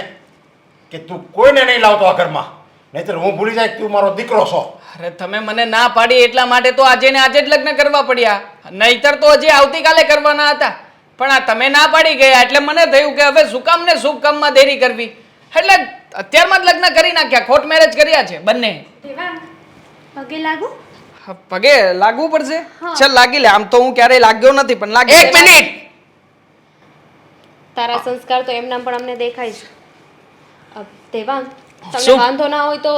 Speaker 5: કે તું કોઈને નહીં લાવતો આ ઘરમાં, નહીંતર હું ભૂલી જાય તું મારો દીકરો છો.
Speaker 1: અરે તમે મને ના પાડી એટલા માટે તો આજે ને આજે જ લગ્ન કરવા પડ્યા, નહીતર તો હજી આવતીકાલે કરવાના હતા. પણ આ તમે ના પાડી ગયા એટલે મને થયું કે હવે શું કામ ને શુભ કામમાં દેરી કરવી, એટલે અત્યારમાં જ લગ્ન કરી નાખ્યા, કોર્ટ મેરેજ કર્યા છે બંને.
Speaker 4: દેવાંગ પગે લાગુ.
Speaker 1: પગે લાગવું પડશે? ચાલ લાગી લે. આમ તો હું ક્યારેય લાગ્યો નથી પણ લાગી. એક મિનિટ.
Speaker 2: તારા સંસ્કાર તો એમના પણ અમને દેખાય છે. દેવાંગ, તમને
Speaker 1: શું?
Speaker 2: વાંધો ના હોય તો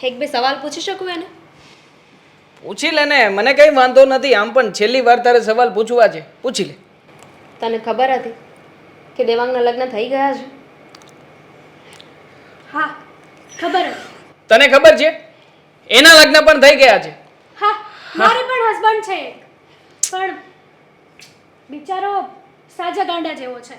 Speaker 2: એક બે સવાલ પૂછી શકું એને?
Speaker 1: પૂછી લે ને, મને કઈ વાંધો નથી. આમ પણ છેલ્લી વાર તારે સવાલ પૂછવા છે, પૂછી લે.
Speaker 2: તને ખબર હતી કે દેવાંગના લગ્ન થઈ ગયા છે?
Speaker 4: હા ખબર હતી.
Speaker 1: તને ખબર છે એના લગ્ન પણ થઈ ગયા છે?
Speaker 4: હા મારે પણ હસબન્ડ છે એક, પણ બિચારો સાજા ગાંડા જેવો છે.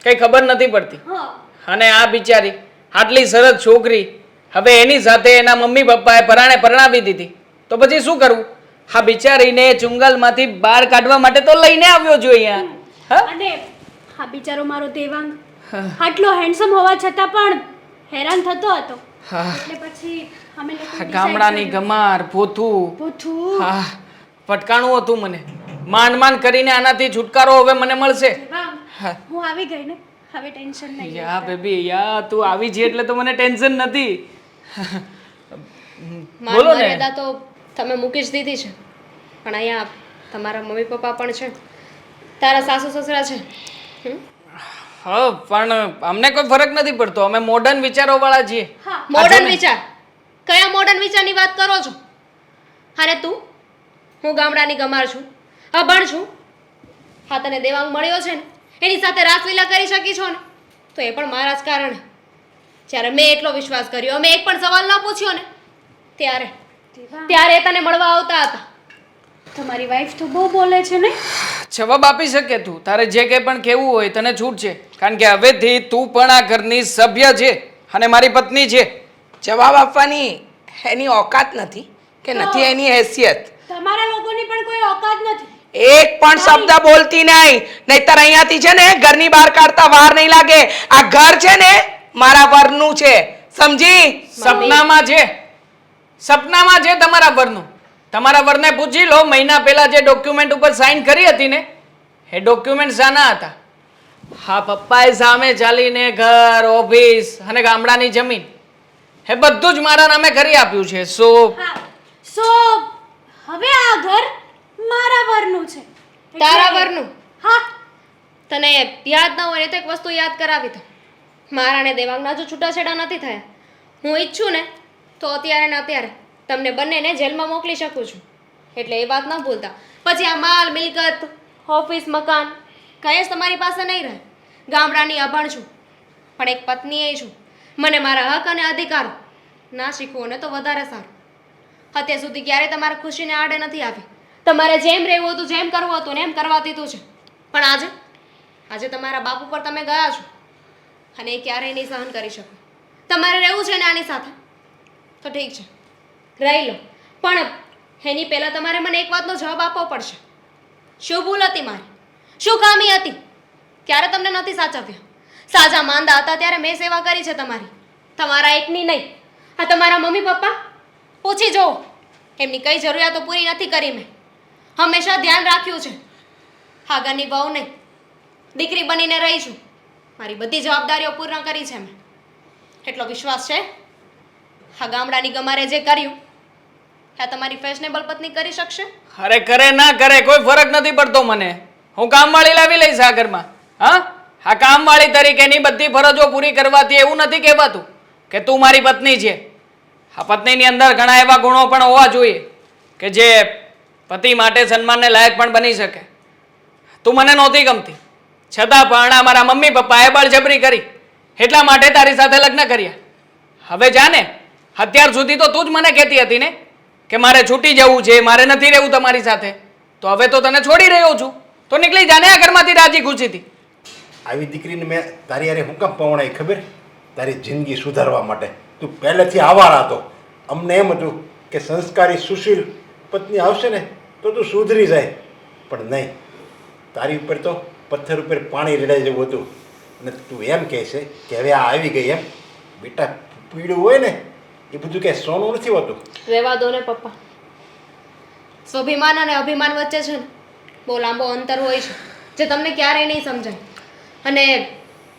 Speaker 1: કઈ ખબર નથી પડતી.
Speaker 4: હા
Speaker 1: અને આ બિચારી આટલી સરસ છોકરી હવે એની સાથે એના મમ્મી પપ્પાએ પરાણે પરણાવી દીધી, તો પછી શું કરવું? આ બિચારીને ચુંગલમાંથી બહાર કાઢવા માટે તો લઈને આવ્યો છું અહીંયા. હા?
Speaker 4: અને હા બિચારો મારો દેવાંગ આટલો હેન્ડસમ હોવા છતાં પણ હેરાન થતો હતો, એટલે પછી અમે લોકો
Speaker 1: આ ગામડાની ગમાર પોથું
Speaker 4: પોથું
Speaker 1: હા પટકાણું હતું મને. માંડ માંડ કરીને આનાથી છુટકારો હવે મને મળશે.
Speaker 4: દેવાંગ હું આવી ગઈ ને, હવે ટેન્શન નહીં.
Speaker 1: યા બેબી યા, તું આવી છે એટલે તો મને ટેન્શન નથી.
Speaker 2: માન
Speaker 1: બોલો ને.
Speaker 2: મર્યાદા તો તમે મૂકી જ દીધી છે, પણ અહીંયા તમારા મમ્મી પપ્પા પણ છે, તારા સાસુ સસરા છે.
Speaker 1: હા પણ અમને કોઈ ફરક નથી પડતો, અમે મોડર્ન વિચારો વાળા છીએ.
Speaker 2: મોડર્ન વિચાર? કયા મોડર્ન વિચારની વાત કરો છો? અને તું? હું ગામડાની ગમાર છું, અભણ છું. હા તને દેવાંગ મળ્યો છે ને, એની સાથે રાસલીલા કરી શકી છો ને, તો એ પણ મારા જ કારણે. જ્યારે મેં એટલો વિશ્વાસ કર્યો, અમે એક પણ સવાલ ન પૂછ્યો ને, ત્યારે એ તને મળવા આવતા હતા.
Speaker 4: તમારી વાઈફ તો બહુ બોલે છે ને.
Speaker 1: જવાબ આપી શકે તું, તારે જે કંઈ પણ કહેવું હોય તને છૂટ છે, કારણ કે હવેથી તું પણ આ ઘરની સભ્ય છે અને મારી પત્ની છે.
Speaker 3: જવાબ આપવાની એની ઓકાત નથી કે નથી એની હેસિયત.
Speaker 4: તમારા લોકોની પણ કોઈ ઓકાત નથી.
Speaker 3: એક પણ શબ્દ બોલતી નહીં, નહીતર અહીંયાથી છે ને ઘરની બહાર કાઢતા વાર નહીં લાગે. આ ઘર છે ને મારા વરનું છે, સમજી?
Speaker 1: સપનામાં છે, સપનામાં છે તમારા વરનું. તમારા વરને પૂછી લો, મહિના પહેલા જે ડોક્યુમેન્ટ ઉપર સાઇન કરી હતી ને, એ ડોક્યુમેન્ટ શાના હતા? હા પપ્પાએ સામે ચાલીને ઘર, ઓફિસ અને ગામડાની જમીન એ બધું જ મારા નામે કરી આપ્યું છે. સો
Speaker 4: હા સો હવે આ ઘર મારા વરનું છે.
Speaker 2: તારા વરનું?
Speaker 4: હા
Speaker 2: તને યાદ ના હોય ને તો એક વસ્તુ યાદ કરાવી દો. મારા ને દેવાંગના જો છૂટાછેડા નથી થયા, હું ઈચ્છું ને તો અત્યારે ને અત્યારે તમને બંનેને જેલમાં મોકલી શકું છું. એટલે એ વાત ન ભૂલતા. પછી આ માલ મિલકત, ઓફિસ, મકાન કઈ જ તમારી પાસે નહીં રહે. ગામડાની અભણ છું, પણ એક પત્ની એ છું. મને મારા હક અને અધિકાર ના શીખવો ને તો વધારે સારું. અત્યાર સુધી ક્યારેય તમારા ખુશીને આડે નથી આવી. તમારે જેમ રહેવું હતું, જેમ કરવું હતું ને એમ કરવા દીધું છે. પણ આજે તમારા બાપ ઉપર તમે ગયા છો, અને એ ક્યારેય નહીં સહન કરી શકો. તમારે રહેવું છે ને આની સાથે, તો ઠીક છે, રહી લો. પણ એની પહેલાં તમારે મને એક વાતનો જવાબ આપવો પડશે. શું ભૂલ હતી મારી? શું ખામી હતી? ક્યારે તમને નથી સાચવ્યા? સાજા માંદા હતા ત્યારે મેં સેવા કરી છે તમારી, તમારા એકની નહીં. આ તમારા મમ્મી પપ્પા પૂછી જુઓ, એમની કઈ જરૂરિયાતો પૂરી નથી કરી મેં. હંમેશા ધ્યાન રાખ્યું છે. આગળની વહુ નહીં, દીકરી બનીને રહી છું. મારી બધી જવાબદારીઓ પૂર્ણ કરી છે મેં. એટલો વિશ્વાસ છે આ ગામડાની ગમારે જે કર્યું આ તમારી ફેશનેબલ પત્ની કરી શકશે?
Speaker 1: અરે કરે ના કરે કોઈ ફરક નથી પડતો મને. હું કામવાળી લાવી લઈશ આ ઘરમાં. હા આ કામવાળી તરીકેની બધી ફરજો પૂરી કરવાથી એવું નથી કહેવાતું કે તું મારી પત્ની છે. આ પત્નીની અંદર ઘણા એવા ગુણો પણ હોવા જોઈએ કે જે પતિ માટે સન્માનને લાયક પણ બની શકે. તું મને નહોતી ગમતી, છતાં પણ અમારા મમ્મી પપ્પાએ બળજબરી કરી, એટલા માટે તારી સાથે લગ્ન કર્યા. હવે જાને, અત્યાર સુધી તો તું જ મને કહેતી હતી ને કે મારે છૂટી જવું છે, મારે નથી રહેવું તમારી સાથે. તો હવે તો તને છોડી રહ્યો છું, તો નીકળી જાને આ ઘરમાંથી રાજી ખુશીથી.
Speaker 5: આવી દીકરીને મેં તારી યારે હું કામ પવણાઈ ખબર? તારી જિંદગી સુધારવા માટે. તું પહેલેથી આવારા હતો. અમને એમ હતું કે સંસ્કારી સુશીલ પત્ની આવશે ને તો તું સુધરી જાય, પણ નહીં. તારી ઉપર તો પથ્થર ઉપર પાણી રેડાઈ જવું હતું. અને તું એમ કહે છે કે હવે આ આવી ગઈ એમ. બેટા પીળું હોય ને એ બધું કે સોનું નથી હોતું.
Speaker 2: રહેવા દો ને પપ્પા. સ્વાભિમાન અને અભિમાન વચ્ચે છે ને બહુ લાંબો અંતર હોય છે. જે તમને ક્યારેય નહીં સમજાય. અને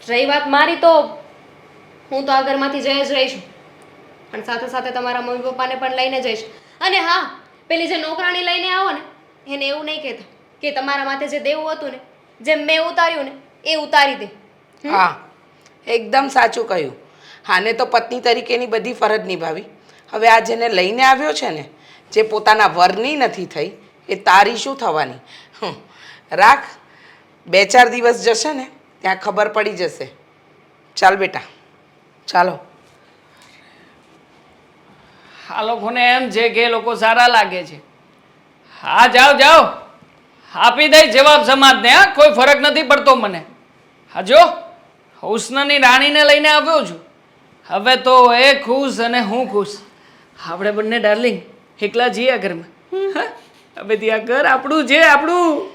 Speaker 2: રહી વાત મારી, તો હું તો આ ઘરમાંથી જઈ જ રહીશ, પણ સાથે સાથે તમારા મમ્મી પપ્પાને પણ લઈને જઈશ. અને હા, પેલી જે નોકરાણી લઈને આવો ને, એને એવું નહીં કહેતા કે તમારા માથે જે દેવું હતું ને, જેમ મેં ઉતાર્યું ને એ ઉતારી દે.
Speaker 3: હા, એકદમ સાચું કહ્યું. હાને તો પત્ની તરીકેની બધી ફરજ નિભાવી. હવે આ જેને લઈને આવ્યો છે ને, જે પોતાના વરની નથી થઈ, એ તારી શું થવાની? રાખ, 2-4 દિવસ જશે ને ત્યાં ખબર પડી જશે. ચાલ બેટા, ચાલો.
Speaker 1: આ લોકોને એમ છે કે એ લોકો સારા લાગે છે. હા, જાઓ જાઓ, આપી દઈ જવાબ સમાજને. હા, કોઈ ફરક નથી પડતો મને. હા જો, હુસ્નની રાણીને લઈને આવ્યો છું. હવે તો એ ખુશ અને હું ખુશ. આપણે બંને ડાર્લિંગ એકલા છીએ આ ઘરમાં. હા, હવે ત્યાં ઘર આપણું છે, આપણું.